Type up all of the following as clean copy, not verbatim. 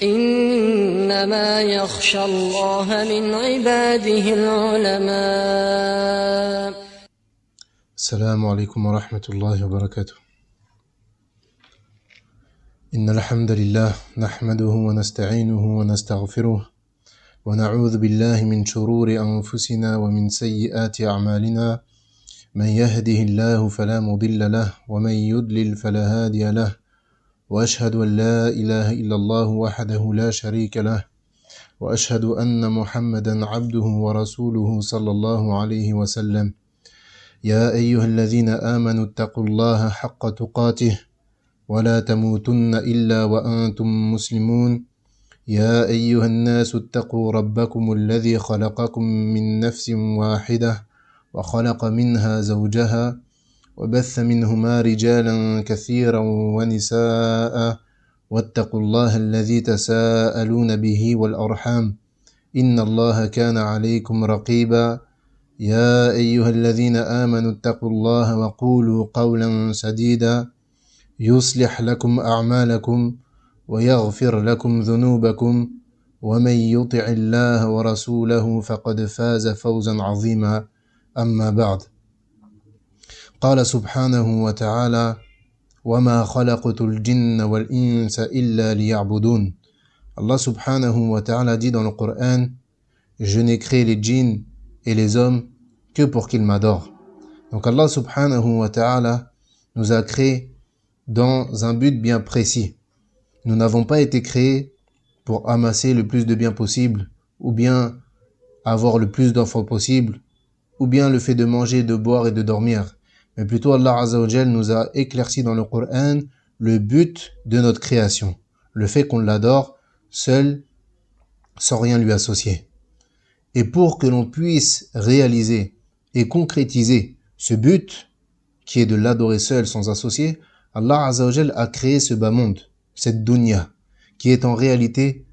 إنما يخشى الله من عباده العلماء. السلام عليكم ورحمة الله وبركاته. إن الحمد لله نحمده ونستعينه ونستغفره ونعوذ بالله من شرور أنفسنا ومن سيئات أعمالنا. من يهده الله فلا مضل له ومن يضلل فلا هادي له، وأشهد أن لا إله إلا الله وحده لا شريك له، وأشهد أن محمدا عبده ورسوله صلى الله عليه وسلم. يا أيها الذين آمنوا اتقوا الله حق تقاته ولا تموتن إلا وأنتم مسلمون. يا أيها الناس اتقوا ربكم الذي خلقكم من نفس واحدة وخلق منها زوجها وبث منهما رجالا كثيرا ونساء، واتقوا الله الذي تساءلون به والأرحام إن الله كان عليكم رقيبا. يا أيها الذين آمنوا اتقوا الله وقولوا قولا سديدا يصلح لكم أعمالكم ويغفر لكم ذنوبكم، ومن يطع الله ورسوله فقد فاز فوزا عظيما. أما بعد، قال سبحانه وتعالى: وما خلقت الجن والإنس إلا ليعبدون. Allah subhanahu wa ta'ala dit dans le Coran: je n'ai créé les djinns et les hommes que pour qu'ils m'adorent. Donc Allah subhanahu wa ta'ala nous a créés dans un but bien précis. Nous n'avons pas été créés pour amasser le plus de biens possible, ou bien avoir le plus d'enfants possible, ou bien le fait de manger, de boire et de dormir. Mais plutôt Allah Azza wa Jal nous a éclairci dans le Coran le but de notre création, le fait qu'on l'adore seul, sans rien lui associer. Et pour que l'on puisse réaliser et concrétiser ce but, qui est de l'adorer seul sans associer, Allah Azza wa Jal a créé ce bas monde, cette dunya, qui est en réalité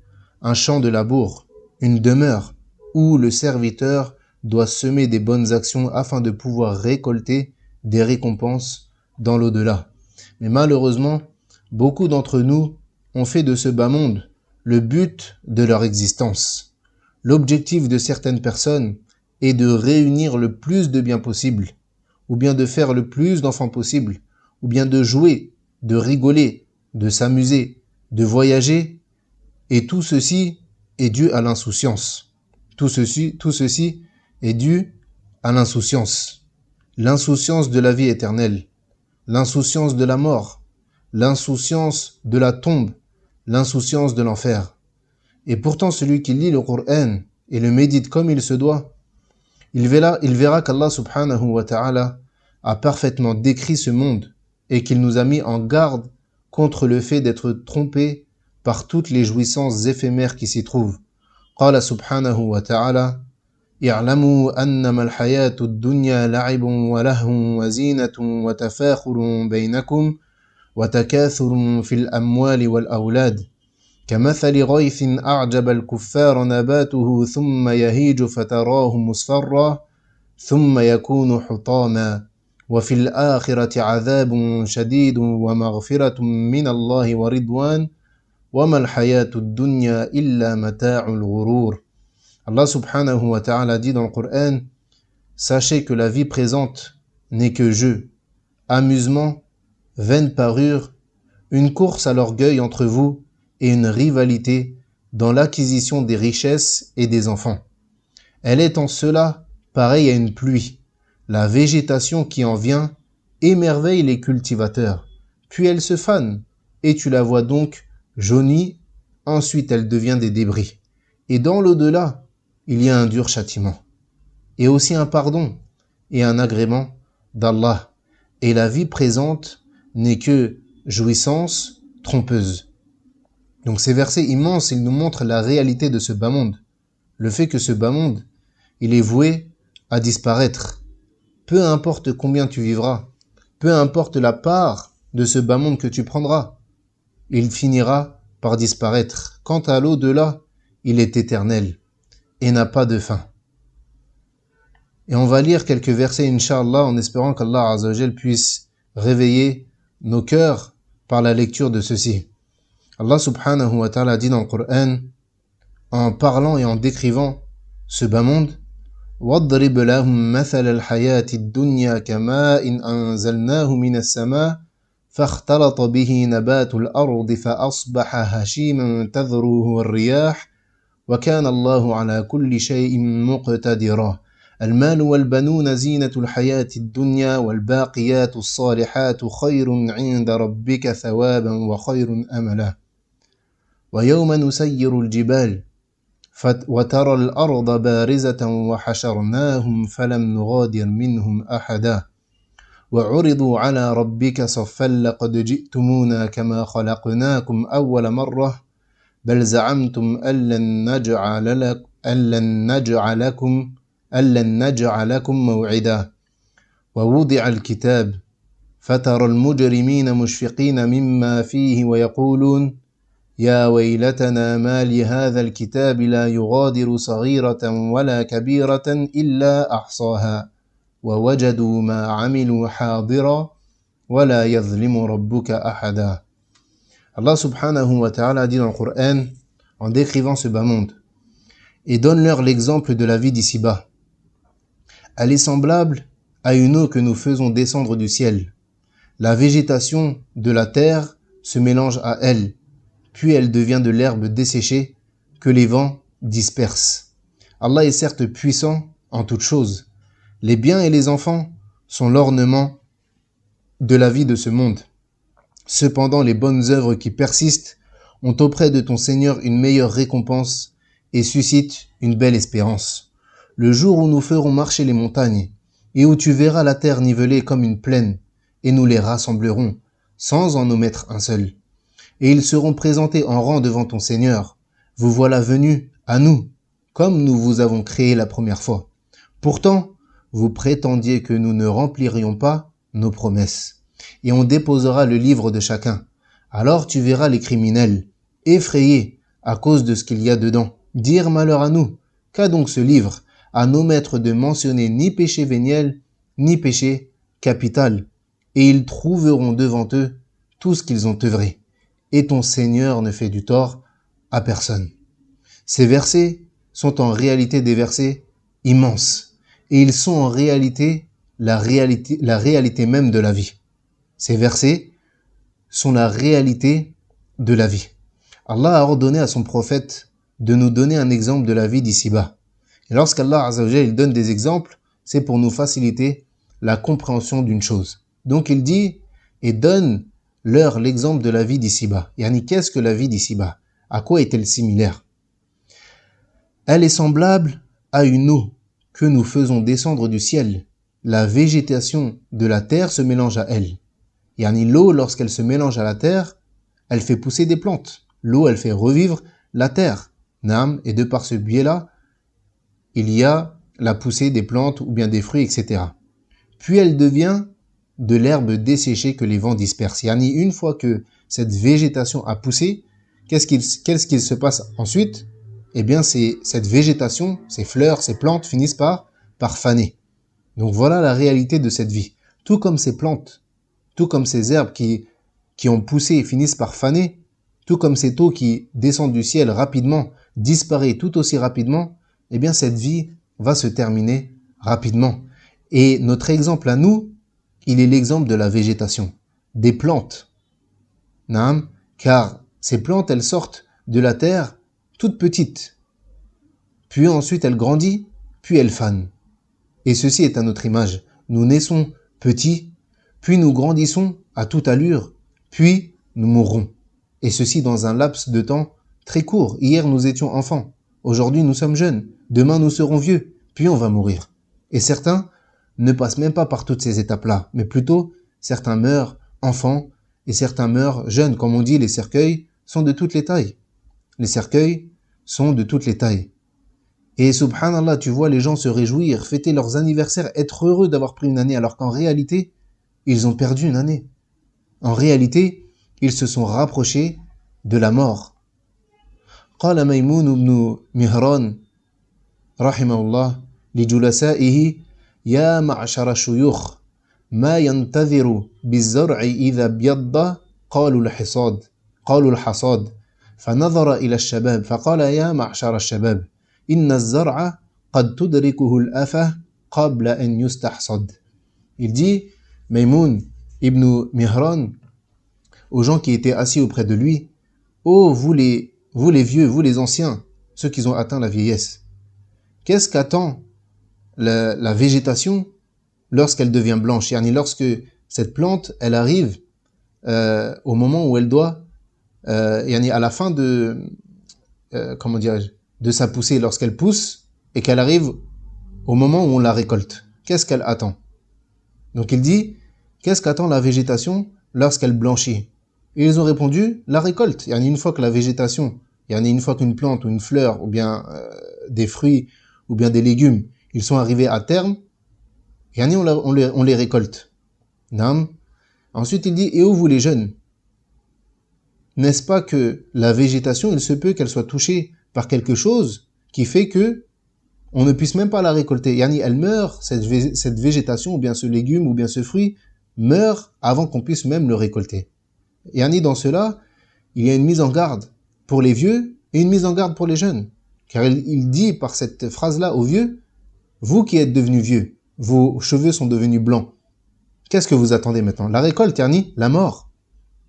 un champ de labour, une demeure où le serviteur doit semer des bonnes actions afin de pouvoir récolter des récompenses dans l'au-delà. Mais malheureusement, beaucoup d'entre nous ont fait de ce bas monde le but de leur existence. L'objectif de certaines personnes est de réunir le plus de biens possible, ou bien de faire le plus d'enfants possible, ou bien de jouer, de rigoler, de s'amuser, de voyager, et tout ceci est dû à l'insouciance. Tout ceci est dû à l'insouciance. L'insouciance de la vie éternelle, l'insouciance de la mort, l'insouciance de la tombe, l'insouciance de l'enfer. Et pourtant, celui qui lit le Coran et le médite comme il se doit, il verra qu'Allah subhanahu wa ta'ala a parfaitement décrit ce monde et qu'il nous a mis en garde contre le fait d'être trompé par toutes les jouissances éphémères qui s'y trouvent. Qala subhanahu wa ta'ala: اعلموا أنما الحياة الدنيا لعب ولهو وزينة وتفاخر بينكم وتكاثر في الأموال والأولاد كمثل غيث أعجب الكفار نباته ثم يهيج فتراه مصفرا ثم يكون حطاما وفي الآخرة عذاب شديد ومغفرة من الله ورضوان وما الحياة الدنيا إلا متاع الغرور. Allah subhanahu wa ta'ala dit dans le Coran: sachez que la vie présente n'est que jeu, amusement, vaine parure, une course à l'orgueil entre vous et une rivalité dans l'acquisition des richesses et des enfants. Elle est en cela pareille à une pluie. La végétation qui en vient émerveille les cultivateurs, puis elle se fane, et tu la vois donc jaunie, ensuite elle devient des débris. Et dans l'au-delà, il y a un dur châtiment, et aussi un pardon et un agrément d'Allah. Et la vie présente n'est que jouissance trompeuse. Donc ces versets immenses, ils nous montrent la réalité de ce bas monde. Le fait que ce bas monde, il est voué à disparaître. Peu importe combien tu vivras, peu importe la part de ce bas monde que tu prendras, il finira par disparaître. Quant à l'au-delà, il est éternel et n'a pas de fin. Et on va lire quelques versets, Inch'Allah, en espérant qu'Allah Azza wa Jal puisse réveiller nos cœurs par la lecture de ceci. Allah subhanahu wa ta'ala dit dans le Coran, en parlant et en décrivant ce bas monde, وَاضْرِبْ لَهُمْ مَثَلَ الْحَيَاةِ الدُّنْيَا كَمَاءٍ أَنزَلْنَاهُ مِنَ السَّمَاءِ فاختلط به نبات الأرض فأصبح هشيما تذروه الرياح وكان الله على كل شيء مقتدرا المال والبنون زينة الحياة الدنيا والباقيات الصالحات خير عند ربك ثوابا وخير أملا ويوم نسير الجبال وترى الأرض بارزة وحشرناهم فلم نغادر منهم أحدا وعرضوا على ربك صفا لقد جئتمونا كما خلقناكم أول مرة بل زعمتم أن لن نجعل لكم موعدا ووضع الكتاب فترى المجرمين مشفقين مما فيه ويقولون يا ويلتنا ما لهذا الكتاب لا يغادر صغيرة ولا كبيرة إلا أحصاها ووجدوا ما عملوا حاضرا ولا يظلم ربك أحدا. Allah subhanahu wa ta'ala dit dans le Coran, en décrivant ce bas monde, et donne-leur l'exemple de la vie d'ici-bas. Elle est semblable à une eau que nous faisons descendre du ciel. La végétation de la terre se mélange à elle, puis elle devient de l'herbe desséchée que les vents dispersent. Allah est certes puissant en toutes choses. Les biens et les enfants sont l'ornement de la vie de ce monde. Cependant, les bonnes œuvres qui persistent ont auprès de ton Seigneur une meilleure récompense et suscitent une belle espérance. Le jour où nous ferons marcher les montagnes et où tu verras la terre nivelée comme une plaine, et nous les rassemblerons sans en omettre un seul. Et ils seront présentés en rang devant ton Seigneur. Vous voilà venus à nous, comme nous vous avons créé la première fois. Pourtant, vous prétendiez que nous ne remplirions pas nos promesses. Et on déposera le livre de chacun. Alors tu verras les criminels, effrayés à cause de ce qu'il y a dedans, dire malheur à nous. Qu'a donc ce livre à n'omettre de mentionner ni péché véniel, ni péché capital. Et ils trouveront devant eux tout ce qu'ils ont œuvré. Et ton Seigneur ne fait du tort à personne. Ces versets sont en réalité des versets immenses. Et ils sont en réalité la réalité même de la vie. Ces versets sont la réalité de la vie. Allah a ordonné à son prophète de nous donner un exemple de la vie d'ici-bas. Et lorsqu'Allah Azza wa Jalla donne des exemples, c'est pour nous faciliter la compréhension d'une chose. Donc il dit et donne-leur l'exemple de la vie d'ici-bas. Yani, qu'est-ce que la vie d'ici-bas? À quoi est-elle similaire? Elle est semblable à une eau que nous faisons descendre du ciel. La végétation de la terre se mélange à elle. Yani, l'eau, lorsqu'elle se mélange à la terre, elle fait pousser des plantes. L'eau, elle fait revivre la terre. Naam, et de par ce biais-là, il y a la poussée des plantes ou bien des fruits, etc. Puis elle devient de l'herbe desséchée que les vents dispersent. Yani, une fois que cette végétation a poussé, qu'est-ce qu'il se passe ensuite? Eh bien, cette végétation, ces fleurs, ces plantes finissent par faner. Donc voilà la réalité de cette vie. Tout comme ces plantes, tout comme ces herbes qui ont poussé et finissent par faner, tout comme cette eau qui descend du ciel rapidement, disparaît tout aussi rapidement, eh bien cette vie va se terminer rapidement. Et notre exemple à nous, il est l'exemple de la végétation, des plantes. Naam, car ces plantes, elles sortent de la terre toutes petites, puis ensuite elles grandissent, puis elles fanent. Et ceci est à notre image. Nous naissons petits, puis nous grandissons à toute allure, puis nous mourrons. Et ceci dans un laps de temps très court. Hier, nous étions enfants. Aujourd'hui, nous sommes jeunes. Demain, nous serons vieux. Puis on va mourir. Et certains ne passent même pas par toutes ces étapes-là. Mais plutôt, certains meurent enfants et certains meurent jeunes. Comme on dit, les cercueils sont de toutes les tailles. Les cercueils sont de toutes les tailles. Et subhanallah, tu vois les gens se réjouir, fêter leurs anniversaires, être heureux d'avoir pris une année, alors qu'en réalité, ils ont perdu une année. En réalité, ils se sont rapprochés de la mort. قال ميمون بن مهران رحمه الله لجلسائه يا معشر الشيوخ ما ينتظر بالزرع إذا ابيض قالوا الحصاد قالوا الحصاد فنظر إلى الشباب فقال يا معشر الشباب إن الزرع قد تدركه الآفة قبل أن يستحصد. Il dit, Maïmoun ibn Mihran, aux gens qui étaient assis auprès de lui, ô vous les vieux, vous les anciens, ceux qui ont atteint la vieillesse, qu'est-ce qu'attend la végétation lorsqu'elle devient blanche, yani lorsque cette plante, elle arrive au moment où elle doit, yani à la fin de, comment dirais-je, de sa poussée, lorsqu'elle pousse et qu'elle arrive au moment où on la récolte. Qu'est-ce qu'elle attend? Donc il dit, qu'est-ce qu'attend la végétation lorsqu'elle blanchit? Et ils ont répondu, la récolte. Yani une fois que la végétation, yani une fois qu'une plante ou une fleur, ou bien des fruits, ou bien des légumes, ils sont arrivés à terme, yani on les récolte. Naam. Ensuite il dit, et où vous les jeunes? N'est-ce pas que la végétation, il se peut qu'elle soit touchée par quelque chose qui fait que on ne puisse même pas la récolter. Yani elle meurt, cette végétation, ou bien ce légume, ou bien ce fruit, meurt avant qu'on puisse même le récolter. Yani dans cela, il y a une mise en garde pour les vieux et une mise en garde pour les jeunes. Car il dit par cette phrase-là aux vieux, vous qui êtes devenus vieux, vos cheveux sont devenus blancs. Qu'est-ce que vous attendez maintenant? La récolte, yani la mort.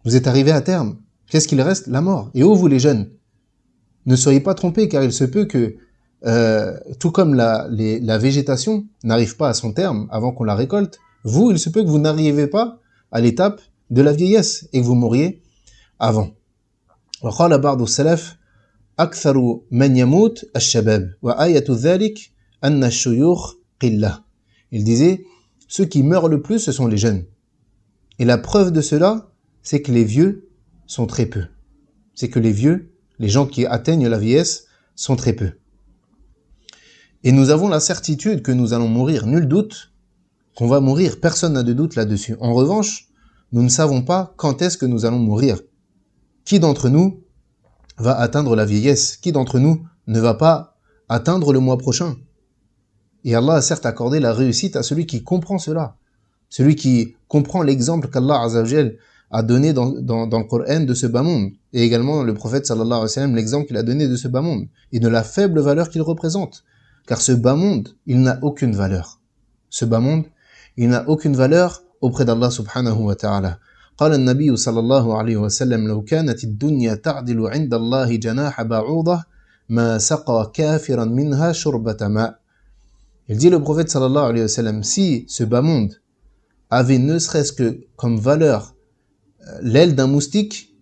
Vous êtes arrivés à terme. Qu'est-ce qu'il reste? La mort. Et ô vous les jeunes, ne soyez pas trompés, car il se peut que, tout comme la végétation n'arrive pas à son terme avant qu'on la récolte, vous, il se peut que vous n'arrivez pas à l'étape de la vieillesse et que vous mouriez avant. وقال بعض السلف أكثر من يموت الشباب وآية ذلك أن الشيوخ قلة. Il disait, ceux qui meurent le plus, ce sont les jeunes. Et la preuve de cela, c'est que les vieux sont très peu. C'est que les vieux, les gens qui atteignent la vieillesse, sont très peu. Et nous avons la certitude que nous allons mourir, nul doute qu'on va mourir, personne n'a de doute là-dessus. En revanche, nous ne savons pas quand est-ce que nous allons mourir. Qui d'entre nous va atteindre la vieillesse? Qui d'entre nous ne va pas atteindre le mois prochain? Et Allah a certes accordé la réussite à celui qui comprend cela, celui qui comprend l'exemple qu'Allah Azzawajal a donné dans le Coran de ce bas monde, et également le prophète sallallahu alayhi wa sallam, l'exemple qu'il a donné de ce bas monde, et de la faible valeur qu'il représente. Car ce bas monde, il n'a aucune valeur. Ce bas monde, il n'a aucune valeur auprès d'Allah subhanahu wa ta'ala. قال النبي صلى الله عليه وسلم لو كانت الدنيا تعدل عند الله جناح بعوضة ما سقى كافرا منها شربة ماء. Il dit le prophète sallallahu alayhi wa sallam, si ce bas monde avait ne serait-ce que comme valeur l'aile d'un moustique,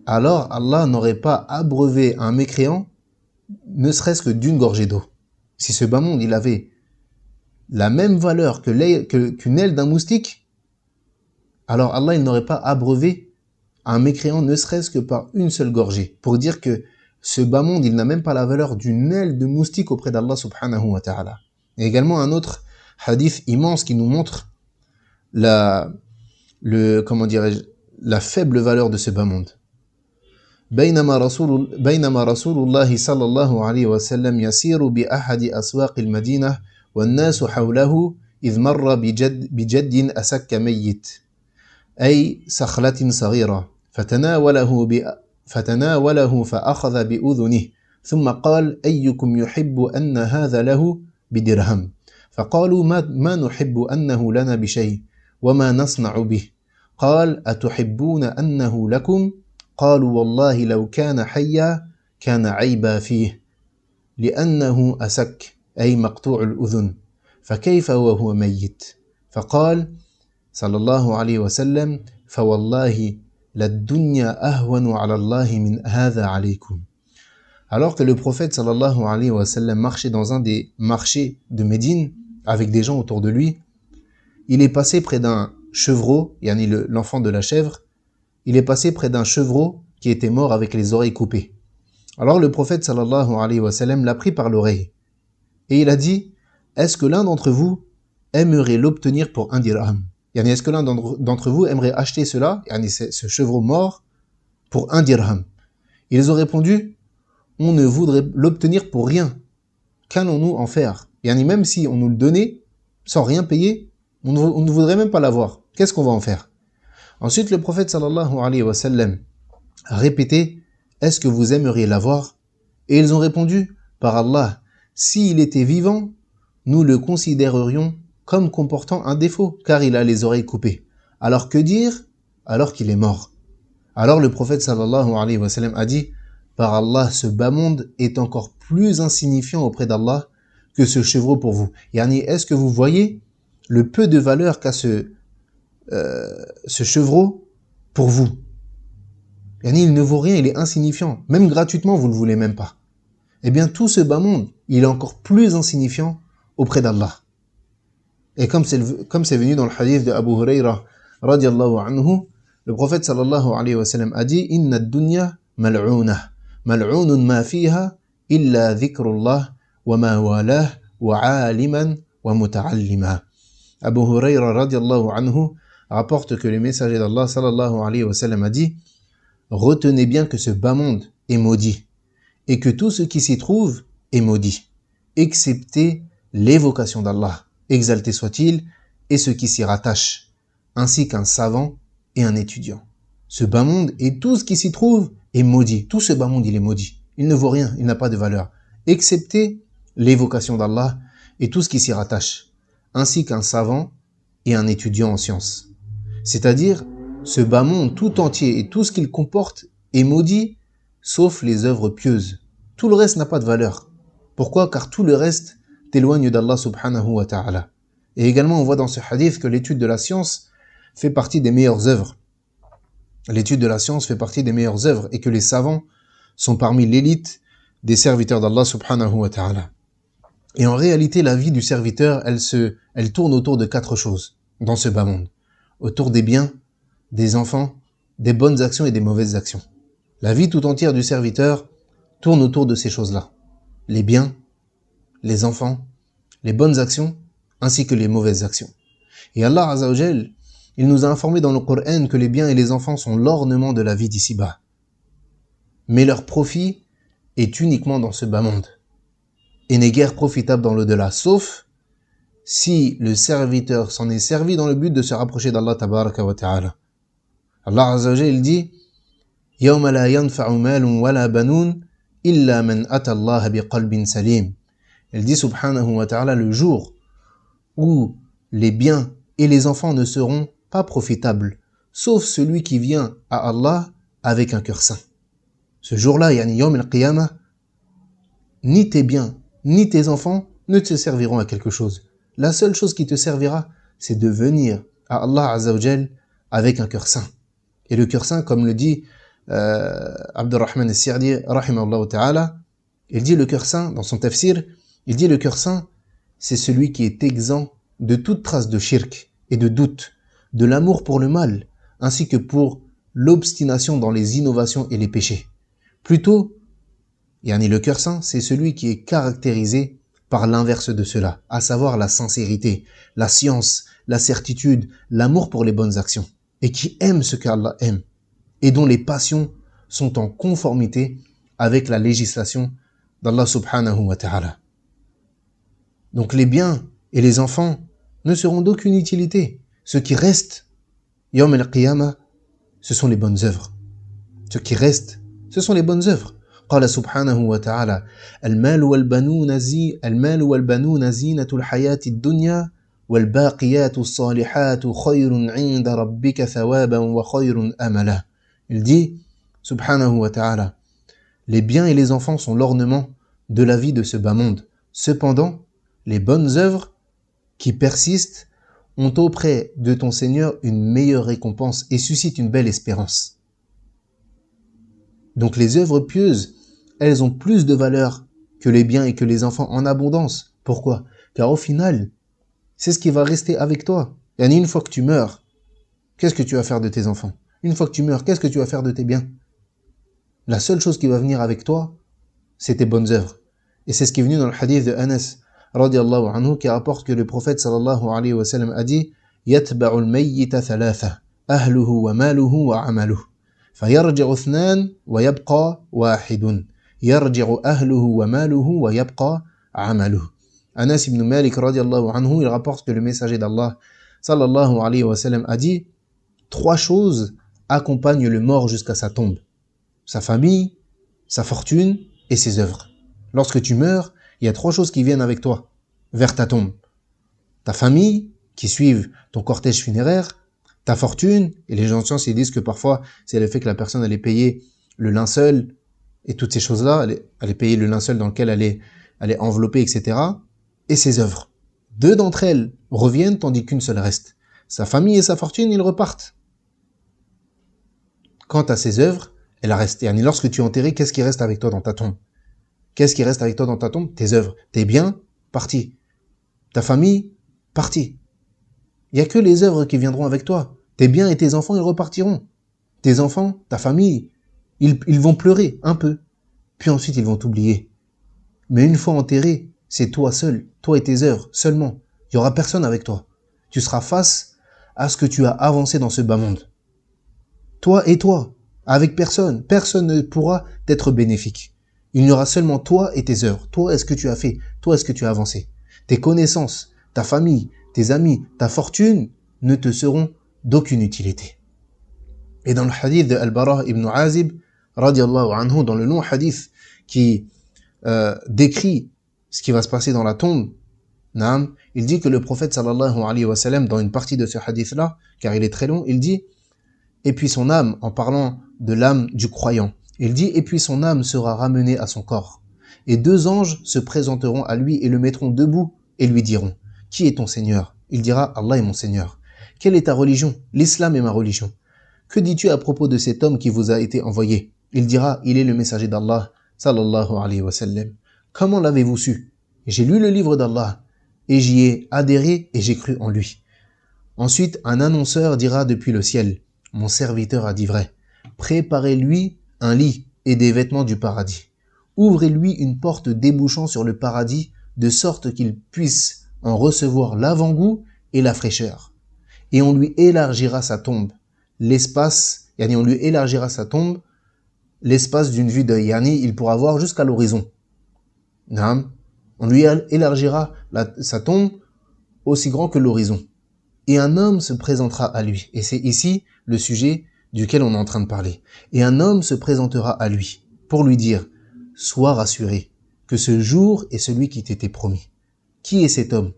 alors Allah n'aurait pas abreuvé un mécréant ne serait-ce que d'une gorgée d'eau. Si ce bas monde il avait la même valeur qu'une aile d'un moustique, alors Allah il n'aurait pas abreuvé un mécréant ne serait-ce que par une seule gorgée, pour dire que ce bas monde il n'a même pas la valeur d'une aile de moustique auprès d'Allah subhanahu wa ta'ala. Et également un autre hadith immense qui nous montre la faible valeur de ce bas monde. بينما رسول الله صلى الله عليه وسلم يسير بأحد أسواق المدينة والناس حوله إذ مر بجد أسك ميت أي سخلة صغيرة فتناوله فأخذ بأذنه ثم قال أيكم يحب أن هذا له بدرهم فقالوا ما نحب أنه لنا بشيء وما نصنع به قال أتحبون أنه لكم قالوا والله لو كان حيا كان عيبا فيه لأنه أسك أي مقطوع الأذن فكيف وهو ميت فقال صلى الله عليه وسلم فوالله للدنيا أهون على الله من هذا عليكم. Alors que le prophète sallallahu alayhi wa sallam marchait dans un des marchés de Médine avec des gens autour de lui, il est passé près d'un chevreau, yani l'enfant de la chèvre, il est passé près d'un chevreau qui était mort avec les oreilles coupées. Alors le prophète sallallahu alayhi wa sallam l'a pris par l'oreille et il a dit, est-ce que l'un d'entre vous aimerait l'obtenir pour un dirham? Yani, est-ce que l'un d'entre vous aimerait acheter cela, yani ce chevreau mort, pour un dirham? Ils ont répondu, on ne voudrait l'obtenir pour rien. Qu'allons-nous en faire? Yani, même si on nous le donnait, sans rien payer, on ne voudrait même pas l'avoir. Qu'est-ce qu'on va en faire? Ensuite, le prophète sallallahu alayhi wa sallam, répété, est-ce que vous aimeriez l'avoir? Et ils ont répondu, par Allah, s'il était vivant, nous le considérerions comme comportant un défaut, car il a les oreilles coupées. Alors que dire? Alors qu'il est mort. Alors le prophète sallallahu alayhi wa sallam a dit, par Allah, ce bas monde est encore plus insignifiant auprès d'Allah que ce chevreau pour vous. Yani, est-ce que vous voyez le peu de valeur qu'a ce chevreau pour vous? Yani, il ne vaut rien, il est insignifiant. Même gratuitement, vous ne le voulez même pas. Eh bien, tout ce bas monde, il est encore plus insignifiant auprès d'Allah. Et comme c'est venu dans le hadith de Abu Huraira, radiallahu anhu, le prophète sallallahu alayhi wa sallam a dit, Inna ad-dunya mal'ounah, mal'ounun ma fiha illa dhikrullah wa ma walah wa aliman wa muta'allima. Abu Huraira radiallahu anhu rapporte que le messager d'Allah sallallahu alayhi wa sallam a dit, retenez bien que ce bas monde est maudit et que tout ce qui s'y trouve est maudit, excepté l'évocation d'Allah, exalté soit-il, et ce qui s'y rattache, ainsi qu'un savant et un étudiant. Ce bas monde et tout ce qui s'y trouve est maudit. Tout ce bas monde, il est maudit. Il ne vaut rien, il n'a pas de valeur, excepté l'évocation d'Allah et tout ce qui s'y rattache, ainsi qu'un savant et un étudiant en sciences. C'est-à-dire, ce bas monde tout entier et tout ce qu'il comporte est maudit, sauf les œuvres pieuses. Tout le reste n'a pas de valeur. Pourquoi? Car tout le reste t'éloigne d'Allah subhanahu wa ta'ala. Et également, on voit dans ce hadith que l'étude de la science fait partie des meilleures œuvres. L'étude de la science fait partie des meilleures œuvres et que les savants sont parmi l'élite des serviteurs d'Allah subhanahu wa ta'ala. Et en réalité, la vie du serviteur, elle tourne autour de 4 choses dans ce bas monde. Autour des biens, des enfants, des bonnes actions et des mauvaises actions. La vie tout entière du serviteur tourne autour de ces choses-là. Les biens, les enfants, les bonnes actions, ainsi que les mauvaises actions. Et Allah Azza wa Jal, il nous a informé dans le Coran que les biens et les enfants sont l'ornement de la vie d'ici-bas. Mais leur profit est uniquement dans ce bas monde et n'est guère profitable dans l'au-delà, sauf si le serviteur s'en est servi dans le but de se rapprocher d'Allah tabaraka wa ta'ala. Allah Azza wa Jal, il dit يَوْمَ لَا يَنْفَعُ مَالٌ وَلَا بَنُونَ إِلَّا مَنْ أَتَى اللَّهَ بِقَلْبٍ سَلِيمٍ. Il dit subhanahu wa ta'ala, le jour où les biens et les enfants ne seront pas profitables, sauf celui qui vient à Allah avec un cœur saint. Ce jour-là, yani yawm al-qiyamah, ni tes biens, ni tes enfants ne te serviront à quelque chose. La seule chose qui te servira, c'est de venir à Allah Azza wa Jal avec un cœur saint. Et le cœur saint, comme le dit Abdurrahman al-Sa'di, rahimahullah ta'ala, il dit le cœur saint, dans son tafsir, il dit le cœur saint, c'est celui qui est exempt de toute trace de shirk et de doute, de l'amour pour le mal, ainsi que pour l'obstination dans les innovations et les péchés. Plutôt, yani le cœur saint, c'est celui qui est caractérisé par l'inverse de cela, à savoir la sincérité, la science, la certitude, l'amour pour les bonnes actions, et qui aime ce qu'Allah aime, et dont les passions sont en conformité avec la législation d'Allah subhanahu wa ta'ala. Donc les biens et les enfants ne seront d'aucune utilité. Ce qui reste, yawm al-qiyamah, ce sont les bonnes œuvres. Ce qui reste, ce sont les bonnes œuvres. قال سبحانه وتعالى المال والبنون زينة الحياة الدنيا والباقيات الصالحات خير عند ربك ثوابا وخير أملا. Il dit, subhanahu wa ta'ala, les biens et les enfants sont l'ornement de la vie de ce bas monde. Cependant, les bonnes œuvres qui persistent ont auprès de ton Seigneur une meilleure récompense et suscitent une belle espérance. Donc les œuvres pieuses, elles ont plus de valeur que les biens et que les enfants en abondance. Pourquoi? Car au final, c'est ce qui va rester avec toi. Et une fois que tu meurs, qu'est-ce que tu vas faire de tes enfants? Une fois que tu meurs, qu'est-ce que tu vas faire de tes biens? La seule chose qui va venir avec toi, c'est tes bonnes œuvres. Et c'est ce qui est venu dans le hadith de Anas, radiallahu anhu, qui rapporte que le prophète sallallahu alayhi wa sallam a dit يَتْبَعُ الْمَيِّتَ ثَلَاثَةً أَهْلُهُ وَمَالُهُ وَعَمَلُهُ فَيَرْجِعُ اثْنَانٌ وَيَبْقَى وَاحِدٌ يَرْجِعُ أَهْلُهُ وَمَالُهُ وَيَبْقَى عَمَلُهُ. Anas ibn Malik radiallahu anhu, il rapporte que le messager d'Allah sallallahu alayhi wa sallam a dit 3 choses accompagnent le mort jusqu'à sa tombe. sa famille, sa fortune et ses œuvres. Lorsque tu meurs, il y a 3 choses qui viennent avec toi, vers ta tombe. Ta famille, qui suivent ton cortège funéraire, ta fortune, et les gens de science ils disent que parfois c'est le fait que la personne elle ait payé le linceul et toutes ces choses-là, elle est payé le linceul dans lequel elle est enveloppée, etc. Et ses œuvres. 2 d'entre elles reviennent tandis qu'une seule reste. Sa famille et sa fortune, ils repartent. Quant à ses œuvres, elle reste. Et lorsque tu es enterré, qu'est-ce qui reste avec toi dans ta tombe? Qu'est-ce qui reste avec toi dans ta tombe? Tes œuvres. Tes biens, partis. Ta famille, partis. Il n'y a que les œuvres qui viendront avec toi. Tes biens et tes enfants, ils repartiront. Tes enfants, ta famille, ils vont pleurer un peu. Puis ensuite, ils vont t'oublier. Mais une fois enterré, c'est toi seul, toi et tes œuvres, seulement. Il n'y aura personne avec toi. Tu seras face à ce que tu as avancé dans ce bas monde. Toi et toi, avec personne. Personne ne pourra t'être bénéfique. Il n'y aura seulement toi et tes œuvres. Toi, est-ce que tu as fait? Toi, est-ce que tu as avancé? Tes connaissances, ta famille, tes amis, ta fortune ne te seront d'aucune utilité. Et dans le hadith de Al-Bara ibn Azib, radiallahu anhu, dans le long hadith qui décrit ce qui va se passer dans la tombe, il dit que le prophète sallallahu alayhi wa sallam, dans une partie de ce hadith-là, car il est très long, il dit « Et puis son âme », en parlant de l'âme du croyant, il dit « Et puis son âme sera ramenée à son corps. Et 2 anges se présenteront à lui et le mettront debout et lui diront « Qui est ton Seigneur ?» Il dira « Allah est mon Seigneur. » « Quelle est ta religion ? L'islam est ma religion. Que dis-tu à propos de cet homme qui vous a été envoyé ? Il dira « Il est le messager d'Allah, sallallahu alayhi wa sallam. » Comment l'avez-vous su ? J'ai lu le livre d'Allah et j'y ai adhéré et j'ai cru en lui. Ensuite, un annonceur dira depuis le ciel « Mon serviteur a dit vrai. Préparez-lui un lit et des vêtements du paradis. Ouvrez-lui une porte débouchant sur le paradis de sorte qu'il puisse en recevoir l'avant-goût et la fraîcheur. Et on lui élargira sa tombe. On lui élargira sa tombe l'espace d'une vue d'œil. Il pourra voir jusqu'à l'horizon. On lui élargira sa tombe aussi grand que l'horizon. Et un homme se présentera à lui. Et c'est ici le sujet duquel on est en train de parler. Et un homme se présentera à lui pour lui dire « Sois rassuré que ce jour est celui qui t'était promis. » Qui est cet homme?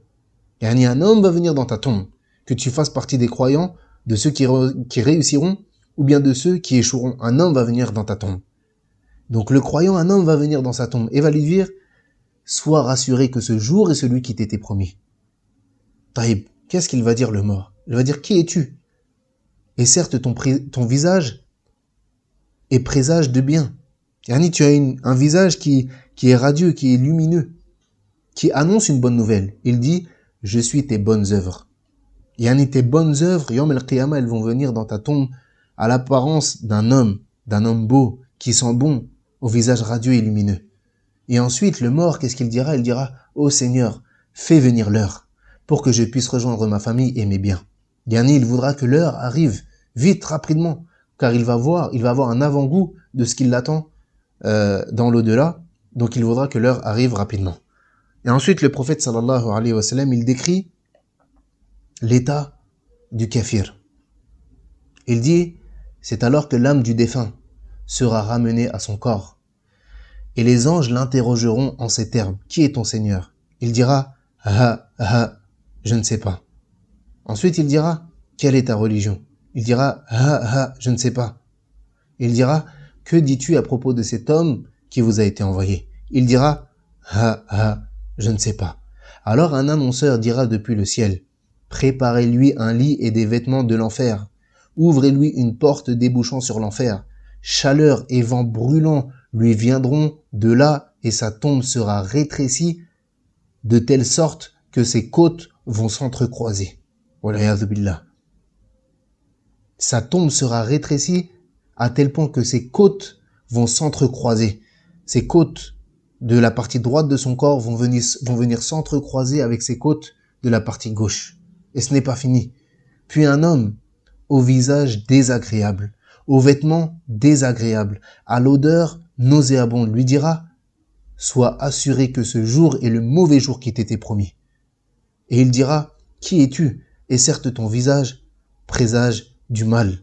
Un homme va venir dans ta tombe. Que tu fasses partie des croyants, de ceux qui réussiront, ou bien de ceux qui échoueront. Un homme va venir dans ta tombe. Donc le croyant, un homme va venir dans sa tombe et va lui dire « Sois rassuré que ce jour est celui qui t'était promis. » Taïb, qu'est-ce qu'il va dire le mort? Il va dire « Qui es-tu » Et certes, ton visage est présage de bien. Tu as un visage qui est radieux, qui est lumineux, qui annonce une bonne nouvelle. Il dit « Je suis tes bonnes œuvres. » Tes bonnes œuvres, Yom el-Qiyamah, elles vont venir dans ta tombe à l'apparence d'un homme beau, qui sent bon, au visage radieux et lumineux. Et ensuite, le mort, qu'est-ce qu'il dira? Il dira « Ô Seigneur, fais venir l'heure, pour que je puisse rejoindre ma famille et mes biens. » Il voudra que l'heure arrive vite, rapidement, car il va avoir un avant-goût de ce qui l'attend dans l'au-delà, donc il voudra que l'heure arrive rapidement. Et ensuite, le prophète sallallahu alayhi wa sallam, il décrit l'état du kafir. Il dit, c'est alors que l'âme du défunt sera ramenée à son corps. Et les anges l'interrogeront en ces termes. Qui est ton Seigneur? Il dira, je ne sais pas. Ensuite, il dira, quelle est ta religion? Il dira, je ne sais pas. Il dira, que dis-tu à propos de cet homme qui vous a été envoyé? Il dira, je ne sais pas. Alors un annonceur dira depuis le ciel, préparez-lui un lit et des vêtements de l'enfer. Ouvrez-lui une porte débouchant sur l'enfer. Chaleur et vent brûlant lui viendront de là et sa tombe sera rétrécie de telle sorte que ses côtes vont s'entrecroiser. Wal'iyadhu billah. Sa tombe sera rétrécie à tel point que ses côtes vont s'entrecroiser. Ses côtes de la partie droite de son corps vont venir s'entrecroiser avec ses côtes de la partie gauche. Et ce n'est pas fini. Puis un homme au visage désagréable, aux vêtements désagréables, à l'odeur nauséabonde, lui dira « Sois assuré que ce jour est le mauvais jour qui t'était promis. » Et il dira « Qui es-tu » Et certes ton visage présage du mal.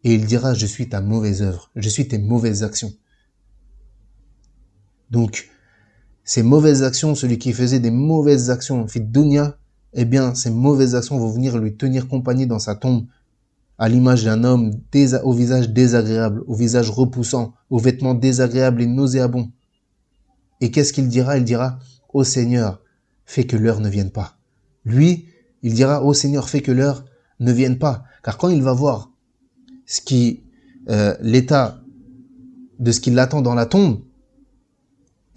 et il dira, je suis ta mauvaise œuvre, je suis tes mauvaises actions. Donc, ces mauvaises actions, celui qui faisait des mauvaises actions, fit dunya, eh bien, ces mauvaises actions vont venir lui tenir compagnie dans sa tombe, à l'image d'un homme au visage désagréable, au visage repoussant, aux vêtements désagréables et nauséabonds. Et qu'est-ce qu'il dira? Il dira, ô Seigneur, fais que l'heure ne vienne pas. Lui, il dira, ô Seigneur, fais que l'heure ne vienne pas. Car quand il va voir l'état de ce qui l'attend dans la tombe,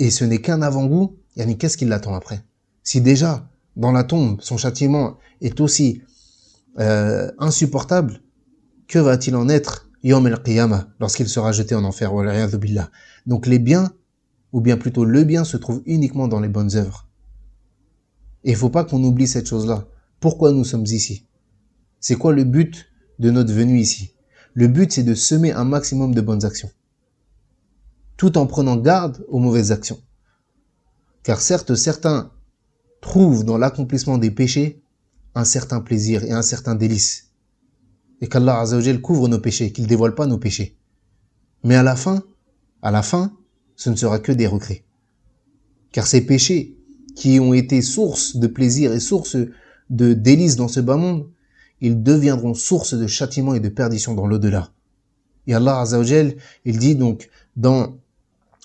et ce n'est qu'un avant-goût, yani qu'est-ce qui l'attend après? Si déjà, dans la tombe, son châtiment est aussi insupportable, que va-t-il en être Yawm al-Qiyamah, lorsqu'il sera jeté en enfer, wal'iyadhu billah. Donc les biens, ou bien plutôt le bien, se trouve uniquement dans les bonnes œuvres. Et il ne faut pas qu'on oublie cette chose-là. Pourquoi nous sommes ici? C'est quoi le but de notre venue ici? Le but, c'est de semer un maximum de bonnes actions, tout en prenant garde aux mauvaises actions. Car certes, certains trouvent dans l'accomplissement des péchés un certain plaisir et un certain délice. Et qu'Allah Azza wa Jal couvre nos péchés, qu'il ne dévoile pas nos péchés. Mais à la fin, ce ne sera que des regrets. Car ces péchés qui ont été source de plaisir et source de délices dans ce bas monde, ils deviendront source de châtiment et de perdition dans l'au-delà. Et Allah Azza wa Jal, il dit donc dans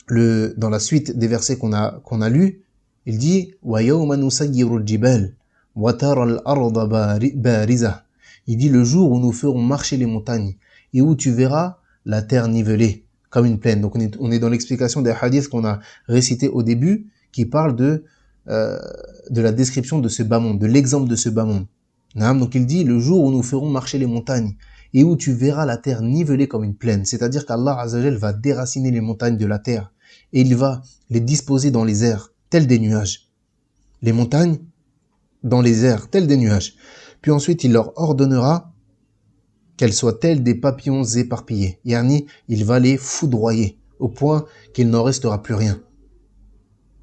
la suite des versets qu'on a lus, il dit wa yawma nusayyiru al-jibal wa tara al-arda barizah. Il dit le jour où nous ferons marcher les montagnes et où tu verras la terre nivelée comme une plaine. Donc on est dans l'explication des hadiths qu'on a récités au début qui parlent de la description de ce bas monde, de l'exemple de ce bas monde. Donc il dit le jour où nous ferons marcher les montagnes et où tu verras la terre nivelée comme une plaine. C'est-à-dire qu'Allah Azza wa Jal va déraciner les montagnes de la terre et il va les disposer dans les airs, tels des nuages. Les montagnes dans les airs, tels des nuages. Puis ensuite, il leur ordonnera qu'elles soient telles des papillons éparpillés. Yani, il va les foudroyer, au point qu'il n'en restera plus rien.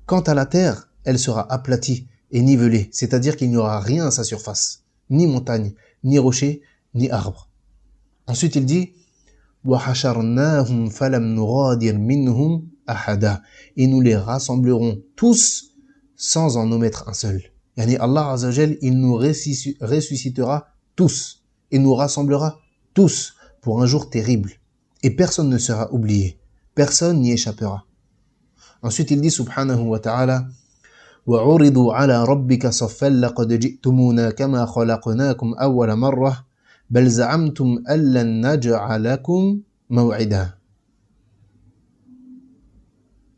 Quant à la terre, elle sera aplatie et nivelée, c'est-à-dire qu'il n'y aura rien à sa surface, ni montagne, ni rocher, ni arbre. Ensuite, il dit وَحَشَرْنَاهُمْ فَلَمْ نُغَادِرْ مِنْهُمْ أَحَدًا. Et nous les rassemblerons tous sans en omettre un seul. Yani Allah Azza wa Jal, il nous ressuscitera tous et nous rassemblera tous pour un jour terrible. Et personne ne sera oublié. Personne n'y échappera. Ensuite, il dit subhanahu wa ta'ala وَعُرِضُوا عَلَى رَبِّكَ صَفًّا لَقَدْ جِئْتُمُونَا كَمَا خَلَقْنَاكُمْ أَوَّلَ مَرَّةٍ بَلْ زَعَمْتُمْ أَلَّن نَّجْعَلَ لَكُمْ مَوْعِدًا.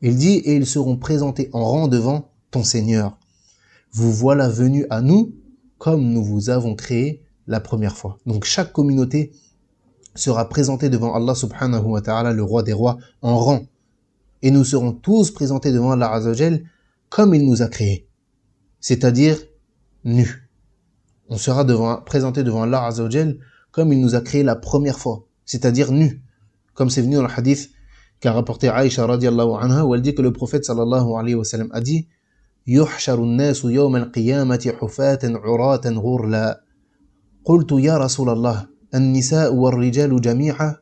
Il dit, et ils seront présentés en rang devant ton Seigneur. Vous voilà venus à nous comme nous vous avons créé la première fois. Donc chaque communauté sera présentée devant Allah subhanahu wa ta'ala, le roi des rois, en rang. Et nous serons tous présentés devant Allah Azza wa Jal comme il nous a créés. C'est-à-dire nus. On sera présenté devant Allah Azza wa Jal comme il nous a créés la première fois. C'est-à-dire nus. Comme c'est venu dans le hadith qu'a rapporté Aïcha radiallahu anha, où elle dit que le prophète sallallahu alayhi wa sallam a dit يحشر الناس يوم القيامة حفاة عراة غرلا قلت يا رسول الله النساء والرجال جميعا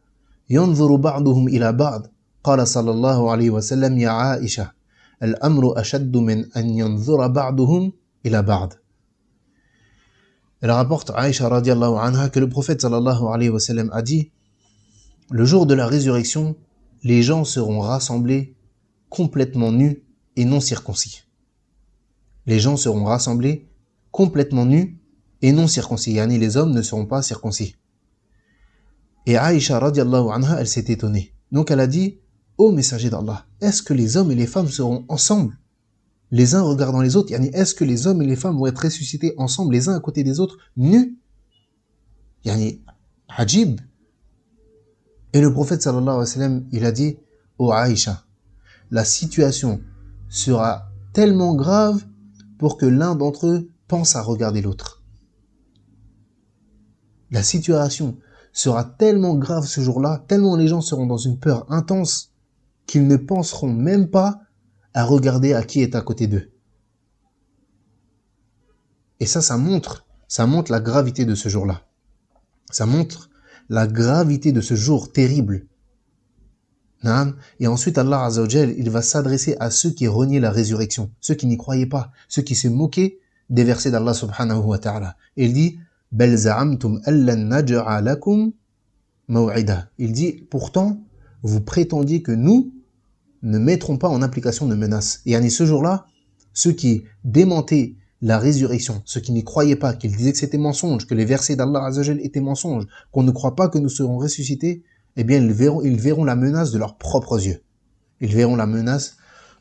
ينظر بعضهم إلى بعض قال صلى الله عليه وسلم يا عائشة الأمر أشد من أن ينظر بعضهم إلى بعض. Elle rapporte Aïcha radiallahu anha que le prophète sallallahu alayhi wa sallam a dit le jour de la résurrection, les gens seront rassemblés complètement nus et non circoncis. Les gens seront rassemblés complètement nus et non circoncis. Yani les hommes ne seront pas circoncis. Et Aïcha radiallahu anha, elle s'est étonnée. Donc elle a dit, ô messager d'Allah, est-ce que les hommes et les femmes seront ensemble, les uns regardant les autres? Yani est-ce que les hommes et les femmes vont être ressuscités ensemble, les uns à côté des autres, nus? Yani, ajib. Et le prophète sallallahu alayhi wa sallam, il a dit, ô Aïcha, la situation sera tellement grave pour que l'un d'entre eux pense à regarder l'autre. La situation sera tellement grave ce jour-là, tellement les gens seront dans une peur intense, qu'ils ne penseront même pas à regarder à qui est à côté d'eux. Et ça montre la gravité de ce jour-là. Ça montre la gravité de ce jour terrible. Naam. Et ensuite, Allah Azza wa Jal, il va s'adresser à ceux qui reniaient la résurrection, ceux qui n'y croyaient pas, ceux qui se moquaient des versets d'Allah subhanahu wa ta'ala. Et il dit, Bel za'amtum allan naj'a lakum maw'ida. Il dit, pourtant, vous prétendiez que nous ne mettrons pas en application de menaces. Et ce jour-là, ceux qui démentaient la résurrection, ceux qui n'y croyaient pas, qu'ils disaient que c'était mensonge, que les versets d'Allah Azza wa Jal étaient mensonges, qu'on ne croit pas que nous serons ressuscités, eh bien, ils verront la menace de leurs propres yeux. Ils verront la menace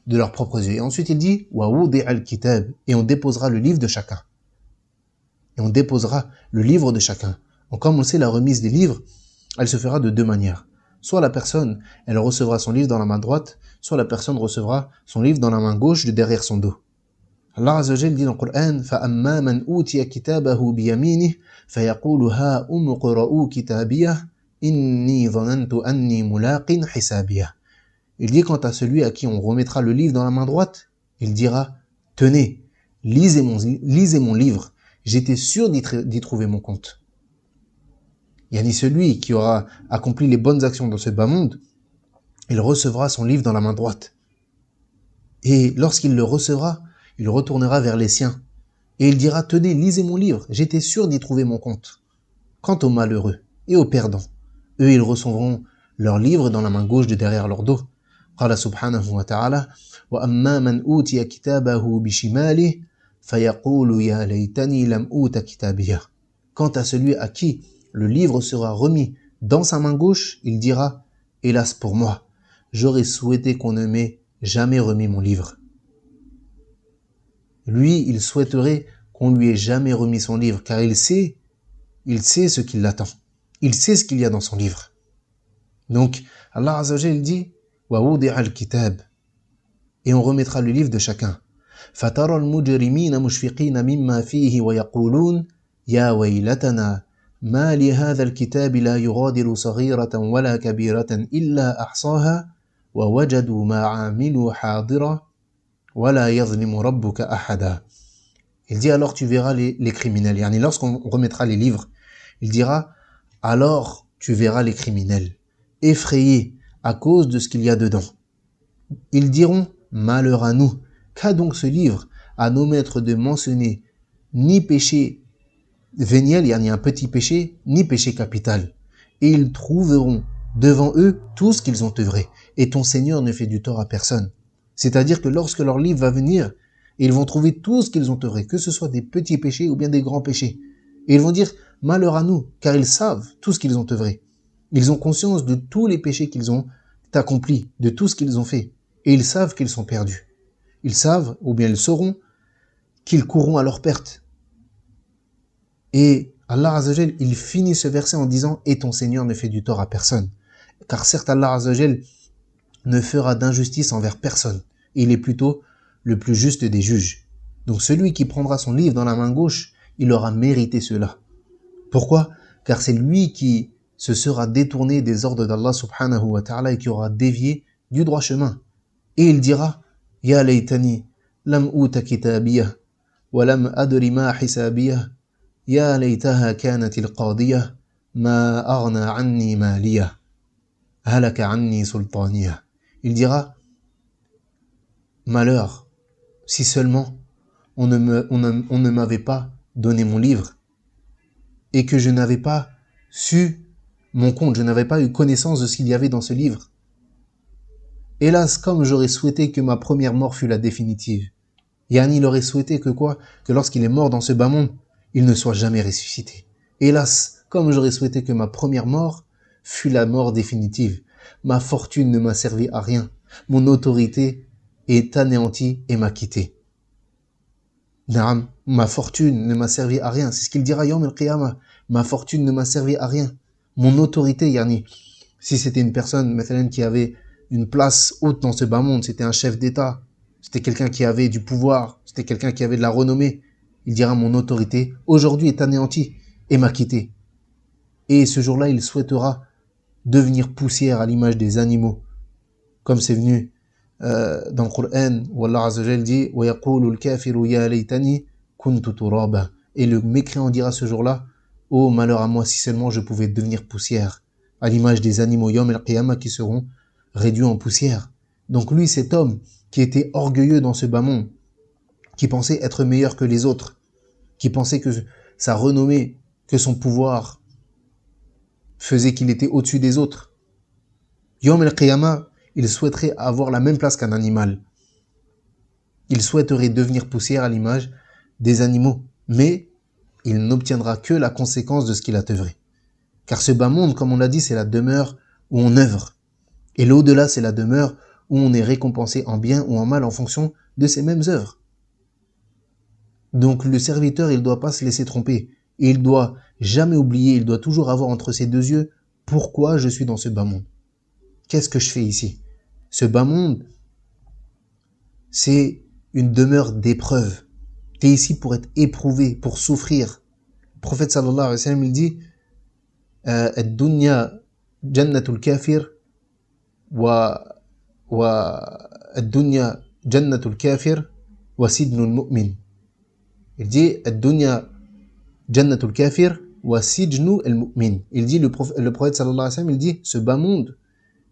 de leurs propres yeux. Et ensuite, il dit, wa wudi'a al-kitab, et on déposera le livre de chacun. Et on déposera le livre de chacun. Donc, comme on le sait, la remise des livres, elle se fera de deux manières. Soit la personne, elle recevra son livre dans la main droite, soit la personne recevra son livre dans la main gauche, de derrière son dos. Allah Azza wa Jal dit dans le Coran, فَأَمَّا مَنْ أُوتِيَ كِتَابَهُ بِيَمِينِهِ فَيَقُولُ هَا أُمُقْرَؤُوا كِتَابِيَهْ إِنِّي ظَنَنْتُ أَنِّي مُلَاقٍ حِسَابِيَهْ. Il dit quant à celui à qui on remettra le livre dans la main droite, il dira, tenez, lisez mon livre, j'étais sûr d'y trouver mon compte. Celui qui aura accompli les bonnes actions dans ce bas monde, il recevra son livre dans la main droite. Et lorsqu'il le recevra, il retournera vers les siens. Et il dira, tenez, lisez mon livre, j'étais sûr d'y trouver mon compte. Quant aux malheureux et aux perdants, eux, ils recevront leur livre dans la main gauche de derrière leur dos. قال سبحانه وتعالى وأما من أوتي كتابه بشماله فيقول يا ليتني لم أوت كتابيه. Quant à celui à qui le livre sera remis dans sa main gauche, il dira, hélas pour moi, j'aurais souhaité qu'on ne m'ait jamais remis mon livre. Lui, il souhaiterait qu'on lui ait jamais remis son livre, car il sait ce qui l'attend. Il sait ce qu'il y a dans son livre. Donc, Allah Azza wa Jal dit, wa wudi'a al-kitab, et on remettra le livre de chacun. فَتَرَى الْمُجْرِمِينَ مُشْفِقِينَ مِمَّا فِيهِ وَيَقُولُونَ يَا وَيْلَتَنَا مَا لِهَذَا الْكِتَابِ لَا يُغَادِرُ صَغِيرَةً وَلَا كَبِيرَةً إِلَّا أَحْصَاهَا وَوَجَدُوا مَا عَمِلُوا حَاضِرًا وَلَا يَظْلِمُ رَبُّكَ أَحَدًا. Il dit alors tu verras les criminels. Lorsqu'on remettra les livres, il dira alors tu verras les criminels effrayés à cause de ce qu'il y a dedans. Ils diront malheur à nous. Qu'a donc ce livre à nos maîtres de mentionner ni péché véniel, un petit péché, ni péché capital. Et ils trouveront devant eux tout ce qu'ils ont œuvré. Et ton Seigneur ne fait du tort à personne. C'est-à-dire que lorsque leur livre va venir, ils vont trouver tout ce qu'ils ont œuvré, que ce soit des petits péchés ou bien des grands péchés. Et ils vont dire malheur à nous, car ils savent tout ce qu'ils ont œuvré. Ils ont conscience de tous les péchés qu'ils ont accomplis, de tout ce qu'ils ont fait. Et ils savent qu'ils sont perdus. Ils savent, ou bien ils sauront, qu'ils courront à leur perte. Et Allah Azza wa Jal, il finit ce verset en disant « Et ton Seigneur ne fait du tort à personne ». Car certes, Allah Azza wa Jal ne fera d'injustice envers personne. Il est plutôt le plus juste des juges. Donc celui qui prendra son livre dans la main gauche, il aura mérité cela. Pourquoi? Car c'est lui qui se sera détourné des ordres d'Allah subhanahu wa ta'ala et qui aura dévié du droit chemin. Et il dira « Ya laytani lam uta kitabiyah wa lam adri ma hisabiyah ya laytaha kanatil qadiyah ma aghna anni maliyah halaka anni sultaniyah » Il dira malheur, si seulement on ne m'avait pas donné mon livre et que je n'avais pas su mon compte, je n'avais pas eu connaissance de ce qu'il y avait dans ce livre. Hélas, comme j'aurais souhaité que ma première mort fût la définitive. Il aurait souhaité que quoi? Que lorsqu'il est mort dans ce bas monde, il ne soit jamais ressuscité. Hélas, comme j'aurais souhaité que ma première mort fût la mort définitive. Ma fortune ne m'a servi à rien. Mon autorité est anéantie et m'a quitté. Naam, ma fortune ne m'a servi à rien. C'est ce qu'il dira Yawm al-Qiyamah. Ma fortune ne m'a servi à rien. Mon autorité, si c'était une personne qui avait une place haute dans ce bas monde, c'était un chef d'État, c'était quelqu'un qui avait du pouvoir, c'était quelqu'un qui avait de la renommée, il dira mon autorité aujourd'hui est anéantie et m'a quitté. Et ce jour-là, il souhaitera devenir poussière à l'image des animaux, comme c'est venu dans le Coran où Allah Azza wa Jal dit wa yaqulu al-kafiru ya laytani kuntu turaba. Et le mécréant dira ce jour-là Oh malheur à moi si seulement je pouvais devenir poussière, à l'image des animaux Yom el-Qiyamah qui seront réduits en poussière. Donc lui, cet homme qui était orgueilleux dans ce bas monde, qui pensait être meilleur que les autres, qui pensait que sa renommée, que son pouvoir faisait qu'il était au-dessus des autres. Yom el-Qiyamah, il souhaiterait avoir la même place qu'un animal. Il souhaiterait devenir poussière à l'image des animaux, mais il n'obtiendra que la conséquence de ce qu'il a œuvré. Car ce bas monde, comme on l'a dit, c'est la demeure où on œuvre. Et l'au-delà, c'est la demeure où on est récompensé en bien ou en mal en fonction de ces mêmes œuvres. Donc le serviteur, il ne doit pas se laisser tromper. Et il doit jamais oublier, il doit toujours avoir entre ses deux yeux, pourquoi je suis dans ce bas monde? Qu'est-ce que je fais ici? Ce bas monde, c'est une demeure d'épreuve. Tu es ici pour être éprouvé, pour souffrir. Le prophète sallallahu alayhi wa sallam, il dit ad-dunya jannatul kafir wa ad-dunya jannatul kafir wa sidnul mu'min. Il dit ad-dunya jannatul kafir wa sidnul mu'min. Il dit le prophète sallallahu alayhi wa sallam, il dit ce bas monde,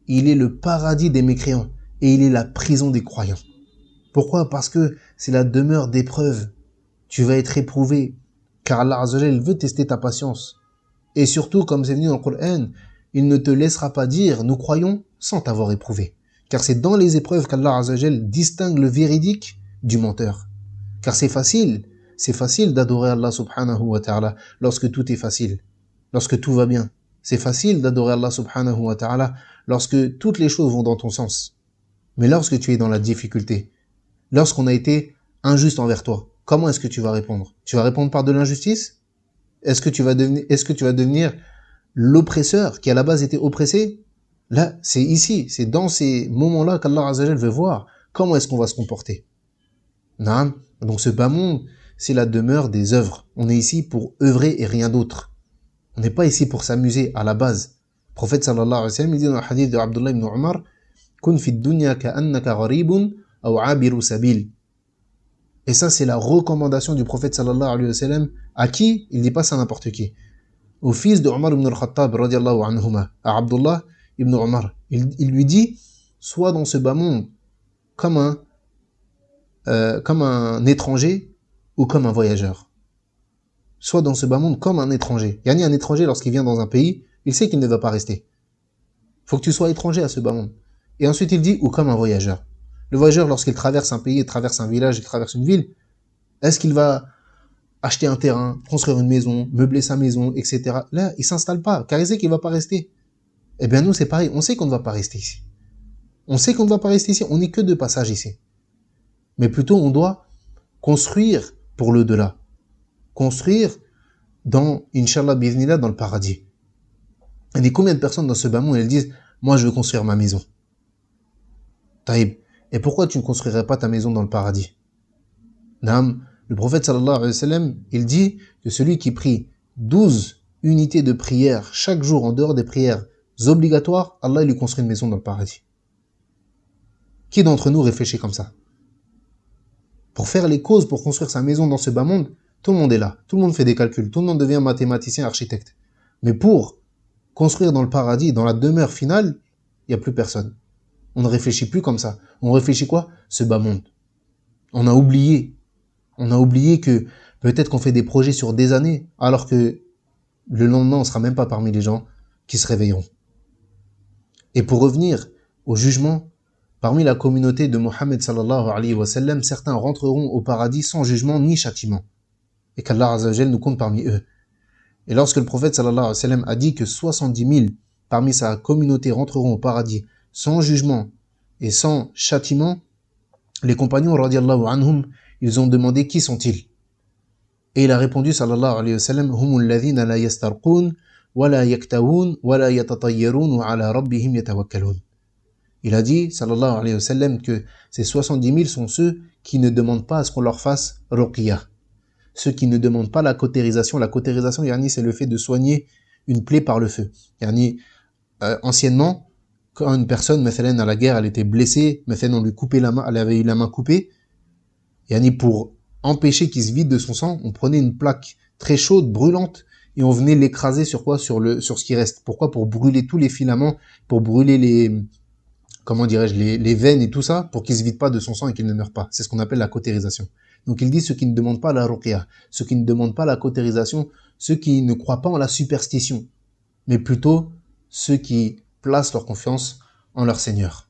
il est le paradis des mécréants et il est la prison des croyants. Pourquoi? Parce que c'est la demeure d'épreuve. Tu vas être éprouvé, car Allah Azza wa Jalla veut tester ta patience. Et surtout, comme c'est venu dans le Coran, il ne te laissera pas dire « nous croyons » sans t'avoir éprouvé. Car c'est dans les épreuves qu'Allah Azza wa Jalla distingue le véridique du menteur. Car c'est facile d'adorer Allah subhanahu wa ta'ala lorsque tout est facile, lorsque tout va bien. C'est facile d'adorer Allah subhanahu wa ta'ala lorsque toutes les choses vont dans ton sens. Mais lorsque tu es dans la difficulté, lorsqu'on a été injuste envers toi, comment est-ce que tu vas répondre? Tu vas répondre par de l'injustice? Est-ce que tu vas devenir l'oppresseur qui à la base était oppressé? Là, c'est ici, c'est dans ces moments-là qu'Allah Azza wa Jalla veut voir comment est-ce qu'on va se comporter. Naam. Donc ce bas monde, c'est la demeure des œuvres. On est ici pour œuvrer et rien d'autre. On n'est pas ici pour s'amuser à la base. Le prophète sallallahu alayhi wa sallam, il dit dans le hadith de Abdullah ibn Umar, kun fi dunya ka'annaka gharibun aw 'abiru sabil. Et ça, c'est la recommandation du prophète sallallahu alayhi wa sallam. À qui? Il dit pas ça à n'importe qui. Au fils de Omar ibn al-Khattab, radiallahu anhuma, à Abdullah ibn Umar. Il lui dit, sois dans ce bas monde comme un étranger ou comme un voyageur. Sois dans ce bas monde comme un étranger. Yani un étranger, lorsqu'il vient dans un pays, il sait qu'il ne va pas rester. Faut que tu sois étranger à ce bas monde. Et ensuite, il dit, ou comme un voyageur. Le voyageur, lorsqu'il traverse un pays, il traverse un village, il traverse une ville, est-ce qu'il va acheter un terrain, construire une maison, meubler sa maison, etc. Là, il s'installe pas, car il sait qu'il va pas rester. Eh bien, nous, c'est pareil. On sait qu'on ne va pas rester ici. On sait qu'on ne va pas rester ici. On n'est que de passage ici. Mais plutôt, on doit construire pour l'au-delà. Construire dans, Inch'Allah, bi'idhnillah, dans le paradis. Il y a combien de personnes dans ce bas monde, elles disent, moi, je veux construire ma maison. Taïb. Et pourquoi tu ne construirais pas ta maison dans le paradis? Naam, le prophète sallallahu alayhi wa sallam, il dit que celui qui prie 12 unités de prière chaque jour en dehors des prières obligatoires, Allah lui construit une maison dans le paradis. Qui d'entre nous réfléchit comme ça? Pour faire les causes pour construire sa maison dans ce bas monde, tout le monde est là, tout le monde fait des calculs, tout le monde devient mathématicien, architecte. Mais pour construire dans le paradis, dans la demeure finale, il n'y a plus personne. On ne réfléchit plus comme ça. On réfléchit quoi? Ce bas monde. On a oublié que peut-être qu'on fait des projets sur des années, alors que le lendemain, on ne sera même pas parmi les gens qui se réveilleront. Et pour revenir au jugement, parmi la communauté de Mohammed sallallahu alayhi wa sallam, certains rentreront au paradis sans jugement ni châtiment. Et qu'Allah Azza wa Jal nous compte parmi eux. Et lorsque le prophète sallallahu alayhi wa sallam a dit que 70 000 parmi sa communauté rentreront au paradis sans jugement et sans châtiment, les compagnons radiallahu anhum, ils ont demandé qui sont-ils? Et il a répondu sallallahu alayhi wa sallam, humul ladhina la yastarqun wa la yaktawun wa la yatatayyarun wa ala rabbihim yatawakkalun. Il a dit sallallahu alayhi wa sallam que ces 70 000 sont ceux qui ne demandent pas à ce qu'on leur fasse ruqya. Ceux qui ne demandent pas la cautérisation. La cautérisation, yani, c'est le fait de soigner une plaie par le feu. Yani, anciennement, quand une personne, à la guerre, elle était blessée, on lui coupait la main, elle avait eu la main coupée, yani pour empêcher qu'il se vide de son sang, on prenait une plaque très chaude, brûlante, et on venait l'écraser sur quoi? Sur ce qui reste. Pourquoi? Pour brûler tous les filaments, pour brûler les veines et tout ça, pour qu'il se vide pas de son sang et qu'il ne meure pas. C'est ce qu'on appelle la cautérisation. Donc il dit ceux qui ne demandent pas la ruqya, ceux qui ne demandent pas la cautérisation, ceux qui ne croient pas en la superstition, mais plutôt ceux qui placent leur confiance en leur Seigneur.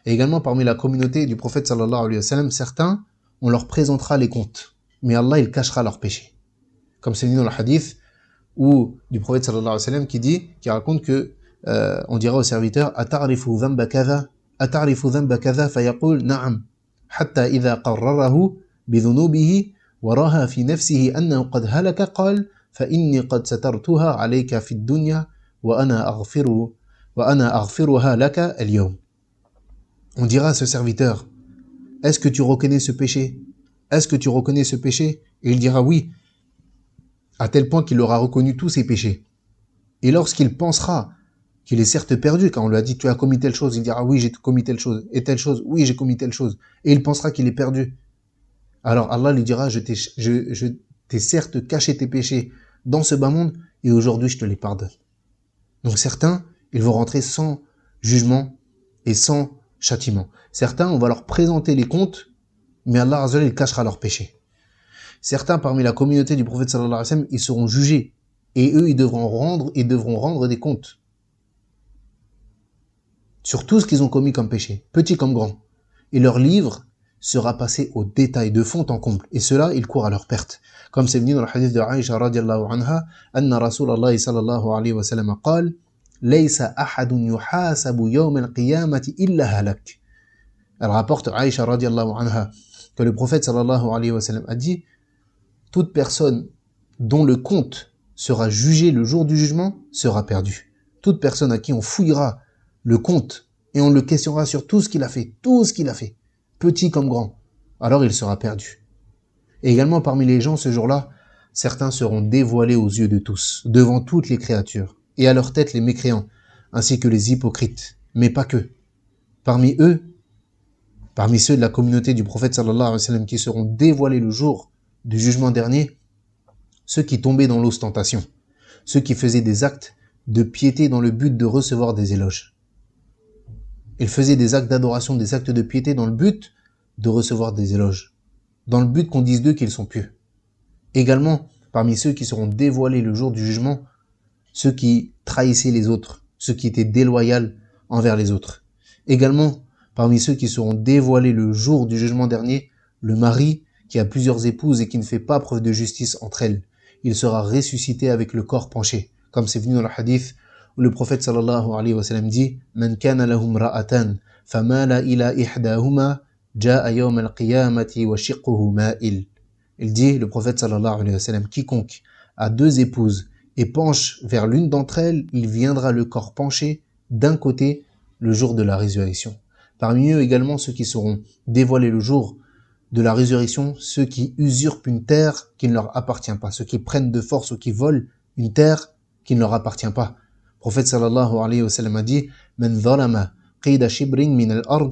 Et également parmi la communauté du prophète sallallahu alayhi wa sallam, certains, on leur présentera les comptes, mais Allah il cachera leurs péchés. Comme c'est dit dans le hadith où du prophète sallallahu alayhi wa sallam qui raconte que on dira au serviteur ata'rifu dhanba kadha fayaqul na'am hatta idha qarrarahu bidhunubihi wa raha fi nafsihi annahu qad halaka qala fa inni qad satartuha alayka fi ad-dunya wa ana aghfiruha laka al-yawm. On dira à ce serviteur, est-ce que tu reconnais ce péché? Est-ce que tu reconnais ce péché? Et il dira oui, à tel point qu'il aura reconnu tous ses péchés. Et lorsqu'il pensera qu'il est certes perdu, quand on lui a dit tu as commis telle chose, il dira oui j'ai commis telle chose, et telle chose, oui j'ai commis telle chose, et il pensera qu'il est perdu. Alors Allah lui dira je t'ai certes caché tes péchés dans ce bas monde, et aujourd'hui je te les pardonne. Donc certains, ils vont rentrer sans jugement et sans châtiment. Certains, on va leur présenter les comptes, mais Allah Azza wa Jalla, il cachera leurs péchés. Certains parmi la communauté du prophète sallallahu alayhi wa sallam, ils seront jugés, et eux, ils devront rendre des comptes sur tout ce qu'ils ont commis comme péché, petit comme grand. Et leur livre sera passé au détail, de fond en comble. Et cela, ils courent à leur perte. Comme c'est venu dans le hadith de Aïcha radiallahu anha, anna Rasulallah sallallahu alayhi wa sallam qal, laysa ahadun yuhasabu yawm al-qiyamati illa halak. Elle rapporte Aïcha radiallahu anha que le prophète sallallahu alayhi wa sallam a dit, toute personne dont le compte sera jugé le jour du jugement sera perdue. Toute personne à qui on fouillera le compte et on le questionnera sur tout ce qu'il a fait, petit comme grand, alors il sera perdu. Et également parmi les gens ce jour-là, certains seront dévoilés aux yeux de tous, devant toutes les créatures, et à leur tête les mécréants, ainsi que les hypocrites, mais pas que. Parmi eux, parmi ceux de la communauté du prophète sallallahu alayhi wa sallam qui seront dévoilés le jour du jugement dernier, ceux qui tombaient dans l'ostentation, ceux qui faisaient des actes de piété dans le but de recevoir des éloges. Ils faisaient des actes d'adoration, des actes de piété dans le but de recevoir des éloges, dans le but qu'on dise d'eux qu'ils sont pieux. Également, parmi ceux qui seront dévoilés le jour du jugement, ceux qui trahissaient les autres, ceux qui étaient déloyaux envers les autres. Également, parmi ceux qui seront dévoilés le jour du jugement dernier, le mari qui a plusieurs épouses et qui ne fait pas preuve de justice entre elles. Il sera ressuscité avec le corps penché, comme c'est venu dans le hadith où le prophète sallallahu alayhi wa sallam dit Man kana lahum ra'atan famala ila ihdahuma ja'a yawm al-qiyamati wa shiqquhu ma'il. Il dit, le prophète sallallahu alayhi wa sallam, quiconque a deux épouses et penche vers l'une d'entre elles, il viendra le corps penché d'un côté le jour de la résurrection. Parmi eux également ceux qui seront dévoilés le jour de la résurrection, ceux qui usurpent une terre qui ne leur appartient pas, ceux qui prennent de force ou qui volent une terre qui ne leur appartient pas. Le prophète sallallahu alayhi wa sallam a dit Man dhalama qida shibrin min al-ard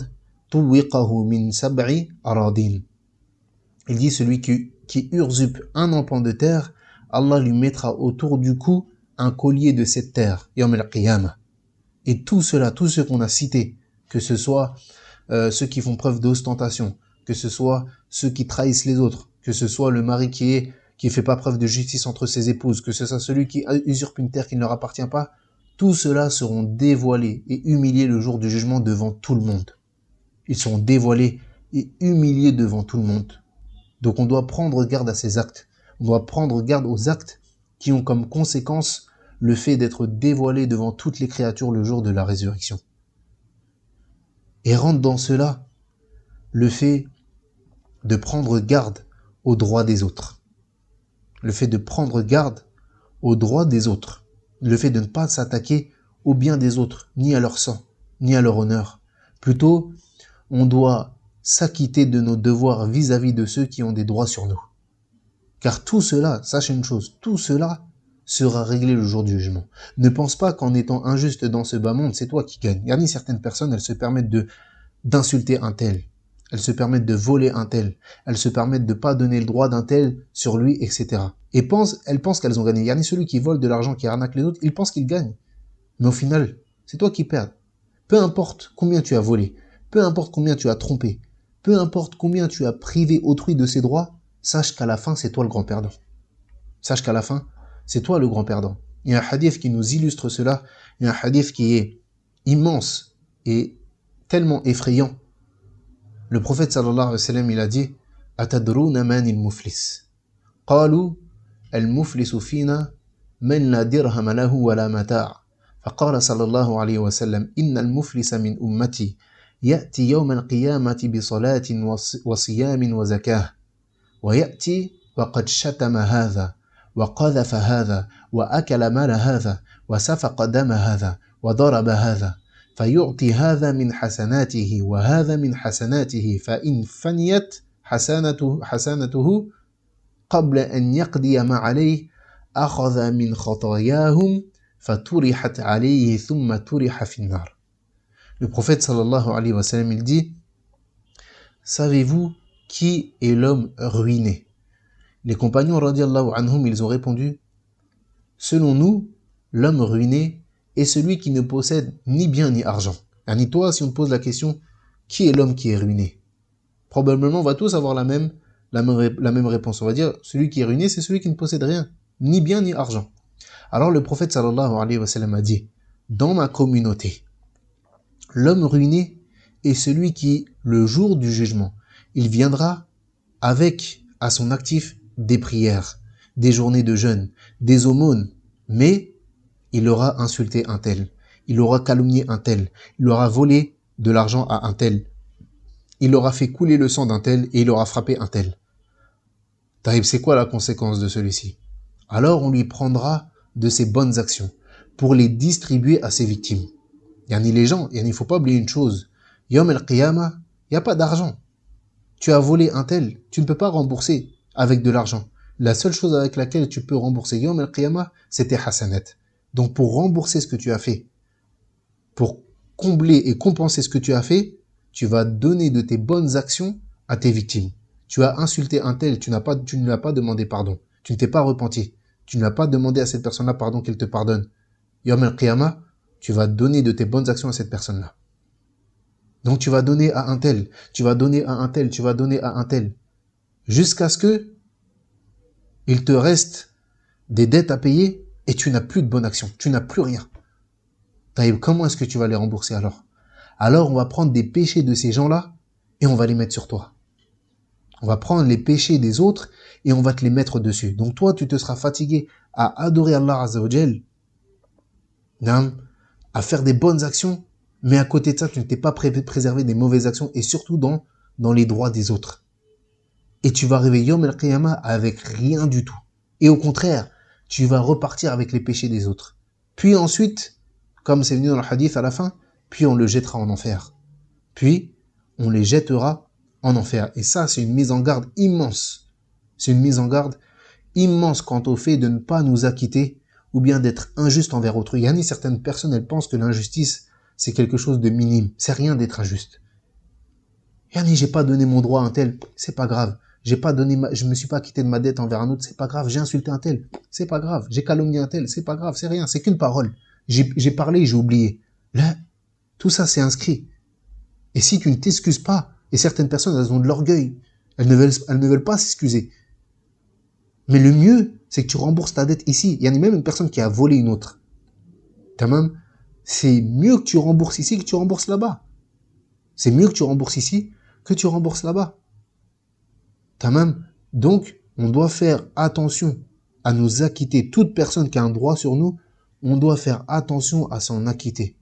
tuwiqahu min sab'i aradin. Il dit celui qui usurpe un empan de terre, Allah lui mettra autour du cou un collier de cette terre, yawm al-qiyamah. Et tout cela, tout ce qu'on a cité, que ce soit ceux qui font preuve d'ostentation, que ce soit ceux qui trahissent les autres, que ce soit le mari qui fait pas preuve de justice entre ses épouses, que ce soit celui qui usurpe une terre qui ne leur appartient pas, tout cela seront dévoilés et humiliés le jour du jugement devant tout le monde. Ils seront dévoilés et humiliés devant tout le monde. Donc on doit prendre garde à ces actes. On doit prendre garde aux actes qui ont comme conséquence le fait d'être dévoilés devant toutes les créatures le jour de la résurrection. Et rentre dans cela le fait de prendre garde aux droits des autres. Le fait de prendre garde aux droits des autres. Le fait de ne pas s'attaquer aux biens des autres, ni à leur sang, ni à leur honneur. Plutôt, on doit s'acquitter de nos devoirs vis-à-vis de ceux qui ont des droits sur nous. Car tout cela, sachez une chose, tout cela sera réglé le jour du jugement. Ne pense pas qu'en étant injuste dans ce bas monde, c'est toi qui gagnes. Regardez, certaines personnes, elles se permettent d'insulter un tel. Elles se permettent de voler un tel. Elles se permettent de pas donner le droit d'un tel sur lui, etc. et elles pensent qu'elles ont gagné. Il y a celui qui vole de l'argent, qui arnaque les autres, il pense qu'il gagne. Mais au final, c'est toi qui perds. Peu importe combien tu as volé, peu importe combien tu as trompé, peu importe combien tu as privé autrui de ses droits, sache qu'à la fin, c'est toi le grand perdant. Sache qu'à la fin, c'est toi le grand perdant. Il y a un hadith qui nous illustre cela. Il y a un hadith qui est immense et tellement effrayant. Le prophète sallallahu alayhi wa sallam, il a dit « Atadrouna man il-muflis » قالوا المفلس فينا من لا درهم له ولا متاع فقال صلى الله عليه وسلم إن المفلس من أمتي يأتي يوم القيامة بصلاة وصيام وزكاة ويأتي وقد شتم هذا وقذف هذا وأكل مال هذا وسفك دم هذا وضرب هذا فيعطي هذا من حسناته وهذا من حسناته فإن فنيت حسنته قبل أن يقضي ما عليه أخذ من خطاياهم فطرحت عليه ثم طرح في النار. Le prophète sallallahu alayhi wa sallam, il dit « Savez-vous qui est l'homme ruiné ?» Les compagnons radiyallahu anhum, ils ont répondu « Selon nous, l'homme ruiné est celui qui ne possède ni bien ni argent. » Yani toi, si on te pose la question « Qui est l'homme qui est ruiné ?» Probablement, on va tous avoir la même réponse. On va dire, celui qui est ruiné, c'est celui qui ne possède rien, ni bien ni argent. Alors le prophète sallallahu alayhi wa sallam a dit, dans ma communauté, l'homme ruiné est celui qui, le jour du jugement, il viendra avec à son actif des prières, des journées de jeûne, des aumônes, mais il aura insulté un tel, il aura calomnié un tel, il aura volé de l'argent à un tel, il aura fait couler le sang d'un tel et il aura frappé un tel. Taïb, c'est quoi la conséquence de celui-ci? Alors on lui prendra de ses bonnes actions pour les distribuer à ses victimes. Yani les gens, il ne faut pas oublier une chose. Yom el-Qiyamah, il n'y a pas d'argent. Tu as volé un tel, tu ne peux pas rembourser avec de l'argent. La seule chose avec laquelle tu peux rembourser Yom el-Qiyamah, c'est tes hasanat. Donc pour rembourser ce que tu as fait, pour combler et compenser ce que tu as fait, tu vas donner de tes bonnes actions à tes victimes. Tu as insulté un tel, tu ne l'as pas demandé pardon. Tu ne t'es pas repenti. Tu ne l'as pas demandé à cette personne-là pardon qu'elle te pardonne. Yom al-Qiyamah, tu vas donner de tes bonnes actions à cette personne-là. Donc tu vas donner à un tel, tu vas donner à un tel, tu vas donner à un tel. Jusqu'à ce que il te reste des dettes à payer et tu n'as plus de bonnes actions. Tu n'as plus rien. Taïb, comment est-ce que tu vas les rembourser alors? Alors on va prendre des péchés de ces gens-là et on va les mettre sur toi. On va prendre les péchés des autres et on va te les mettre dessus. Donc toi, tu te seras fatigué à adorer Allah Azza wa Jal, à faire des bonnes actions, mais à côté de ça, tu ne t'es pas préservé des mauvaises actions et surtout dans les droits des autres. Et tu vas arriver Yom el-Qiyamah avec rien du tout. Et au contraire, tu vas repartir avec les péchés des autres. Puis ensuite, comme c'est venu dans le hadith à la fin, puis on le jettera en enfer. Puis, on les jettera en enfer. Et ça, c'est une mise en garde immense. C'est une mise en garde immense quant au fait de ne pas nous acquitter ou bien d'être injuste envers autrui. Il y a certaines personnes, elles pensent que l'injustice, c'est quelque chose de minime. C'est rien d'être injuste. Yani, j'ai pas donné mon droit à un tel, c'est pas grave. Je me suis pas acquitté de ma dette envers un autre, c'est pas grave. J'ai insulté un tel, c'est pas grave. J'ai calomnié un tel, c'est pas grave, c'est rien. C'est qu'une parole. J'ai parlé, j'ai oublié. Là, tout ça, c'est inscrit. Et si tu ne t'excuses pas, et certaines personnes, elles ont de l'orgueil, elles ne veulent pas s'excuser. Mais le mieux, c'est que tu rembourses ta dette ici. Il y a même une personne qui a volé une autre. Tamam, c'est mieux que tu rembourses ici que tu rembourses là-bas. C'est mieux que tu rembourses ici que tu rembourses là-bas. Tamam. Donc, on doit faire attention à nous acquitter. Toute personne qui a un droit sur nous, on doit faire attention à s'en acquitter.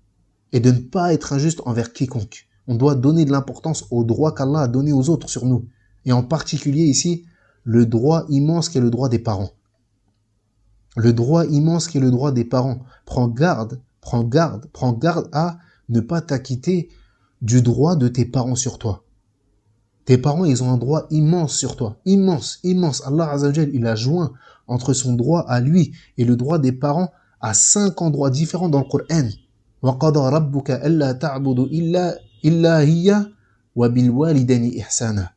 Et de ne pas être injuste envers quiconque. On doit donner de l'importance aux droits qu'Allah a donnés aux autres sur nous. Et en particulier ici, le droit immense qui est le droit des parents. Le droit immense qui est le droit des parents. Prends garde à ne pas t'acquitter du droit de tes parents sur toi. Tes parents, ils ont un droit immense sur toi. Immense. Allah Azza wa Jal, il a joint entre son droit à lui et le droit des parents à 5 endroits différents dans le Coran. وَقَضَى رَبُّكَ أَلَّا تَعْبُدُوا إِلَّا هِيَّ وَبِالْوَالِدَيْنِ إِحْسَانًا.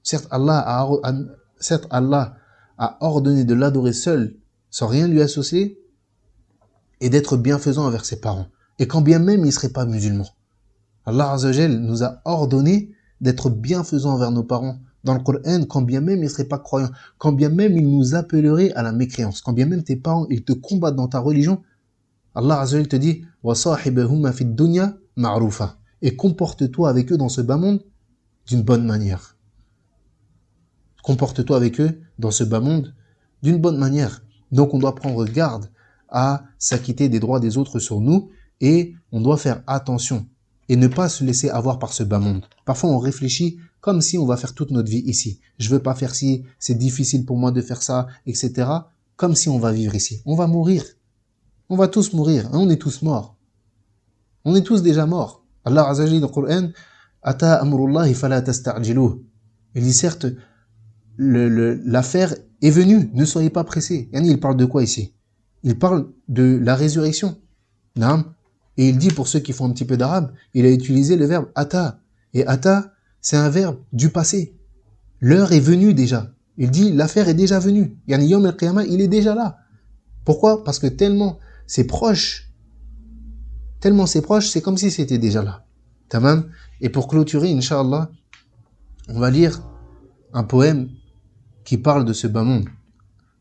Certes, Allah a ordonné de l'adorer seul, sans rien lui associer, et d'être bienfaisant envers ses parents. Et quand bien même il ne serait pas musulman. Allah Azza wa Jal nous a ordonné d'être bienfaisant envers nos parents. Dans le Coran, quand bien même ils ne seraient pas croyants, quand bien même ils nous appelleraient à la mécréance, quand bien même tes parents ils te combattent dans ta religion, Allah Azza wa Jal te dit « Wa sahibahuma fi dunya ma'rufa » et comporte-toi avec eux dans ce bas monde d'une bonne manière. Comporte-toi avec eux dans ce bas monde d'une bonne manière. Donc on doit prendre garde à s'acquitter des droits des autres sur nous et on doit faire attention et ne pas se laisser avoir par ce bas monde. Parfois on réfléchit comme si on va faire toute notre vie ici. Je veux pas faire ci, c'est difficile pour moi de faire ça, etc. Comme si on va vivre ici. On va mourir. On va tous mourir. On est tous morts. On est tous déjà morts. Allah Azza wa Jalla dans le Coran, Ata amrullahi fala tasta'jiluh. Il dit certes, l'affaire est venue, ne soyez pas pressés. Yani, il parle de quoi ici? Il parle de la résurrection. Naam. Et il dit, pour ceux qui font un petit peu d'arabe, il a utilisé le verbe ata. Et ata, c'est un verbe du passé. L'heure est venue déjà. Il dit, l'affaire est déjà venue. Yani Yom al-Qiyamah, il est déjà là. Pourquoi? Parce que tellement c'est proche, c'est comme si c'était déjà là. Tamam. Et pour clôturer, Inch'Allah, on va lire un poème qui parle de ce bas monde.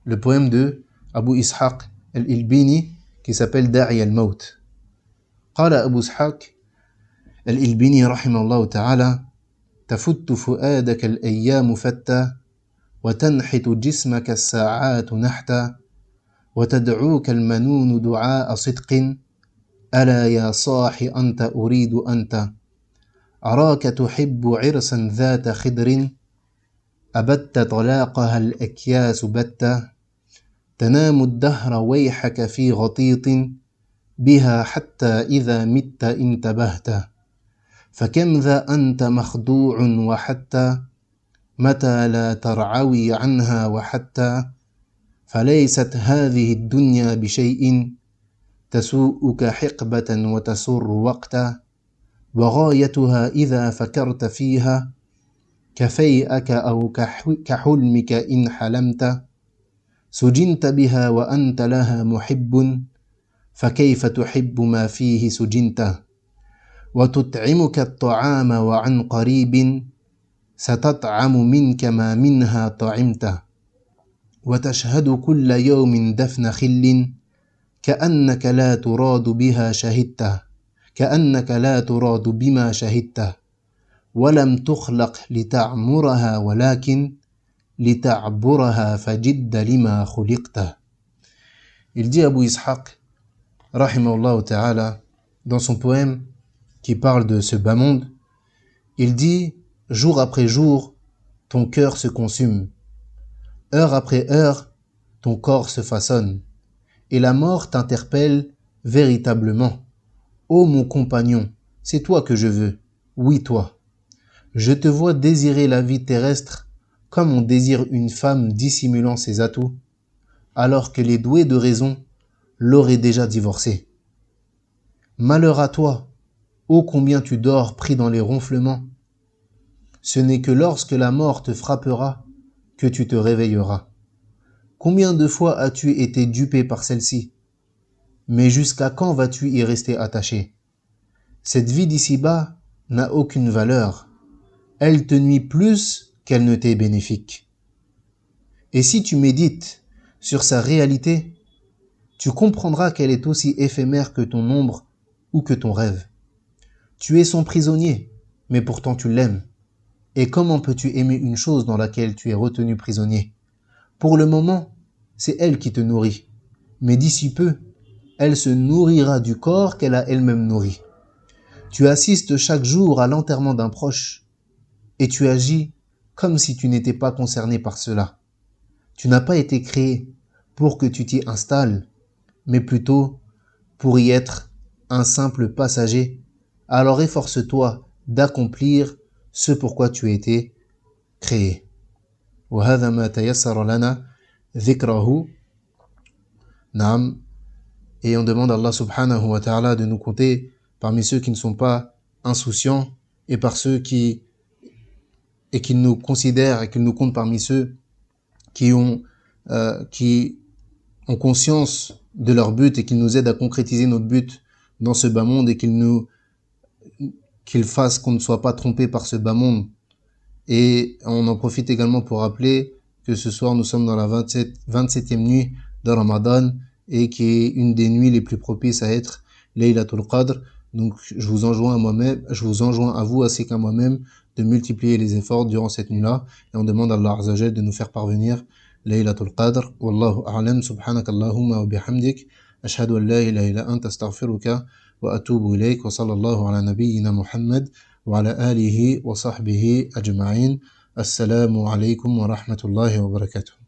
Le poème de Abu Ishaq al-Ilbini qui s'appelle Da'i al-Maut. قال أبو إسحاق الإلبيني رحمه الله تعالى تفت فؤادك الأيام فتى وتنحت جسمك الساعات نحتا وتدعوك المنون دعاء صدق ألا يا صاح أنت أريد أنت أراك تحب عرسا ذات خدر أبت طلاقها الأكياس بتا تنام الدهر ويحك في غطيط بها حتى إذا مت انتبهت فكم ذا أنت مخدوع وحتى متى لا ترعوي عنها وحتى فليست هذه الدنيا بشيء تسوءك حقبة وتسر وقتا وغايتها إذا فكرت فيها كفيئك أو كحلمك إن حلمت سجنت بها وأنت لها محب فكيف تحب ما فيه سجنت وتطعمك الطعام وعن قريب ستطعم منك ما منها طعمت وتشهد كل يوم دفن خل كأنك لا تراد بها شهدت كأنك لا تراد بما شهدت ولم تخلق لتعمرها ولكن لتعبرها فجد لما خلقت. Il dit Abu Ishaq rahimahullah ta'ala dans son poème qui parle de ce bas monde, il dit jour après jour ton cœur se consume, heure après heure ton corps se façonne et la mort t'interpelle véritablement. Ô mon compagnon, c'est toi que je veux, oui toi. Je te vois désirer la vie terrestre comme on désire une femme dissimulant ses atouts, alors que les doués de raison l'auraient déjà divorcée. Malheur à toi, ô combien tu dors pris dans les ronflements. Ce n'est que lorsque la mort te frappera que tu te réveilleras. Combien de fois as-tu été dupé par celle-ci? Mais jusqu'à quand vas-tu y rester attaché? Cette vie d'ici-bas n'a aucune valeur. Elle te nuit plus qu'elle ne t'est bénéfique. Et si tu médites sur sa réalité, tu comprendras qu'elle est aussi éphémère que ton ombre ou que ton rêve. Tu es son prisonnier, mais pourtant tu l'aimes. Et comment peux-tu aimer une chose dans laquelle tu es retenu prisonnier? Pour le moment, c'est elle qui te nourrit, mais d'ici peu, elle se nourrira du corps qu'elle a elle-même nourri. Tu assistes chaque jour à l'enterrement d'un proche, et tu agis comme si tu n'étais pas concerné par cela. Tu n'as pas été créé pour que tu t'y installes, mais plutôt pour y être un simple passager. Alors efforce-toi d'accomplir ce pourquoi tu as été créé. وهذا ما تيسر لنا ذكره. نعم. Et on demande à Allah subhanahu wa ta'ala de nous compter parmi ceux qui ne sont pas insouciants et par ceux qui nous considèrent et qui nous comptent parmi ceux qui ont qui ont conscience de leur but et qu'ils nous aident à concrétiser notre but dans ce bas monde et qu'ils fassent qu'on ne soit pas trompé par ce bas monde. Et on en profite également pour rappeler que ce soir nous sommes dans la 27e nuit de Ramadan et qui est une des nuits les plus propices à être Laylatul Qadr. Donc je vous enjoins à vous ainsi qu'à moi-même de multiplier les efforts durant cette nuit-là et on demande à Allah Azza wa Jal de nous faire parvenir Laylatul Qadr. Wallahu a'lam, subhanakallahumma wa bihamdik, ashhadu an la ilaha illa anta astaghfiruka wa atubu ilayk wa sallallahu ala nabiyyina Muhammad wa ala alihi wa sahbihi ajma'in. Assalamu alaykum wa rahmatullahi wa barakatuh.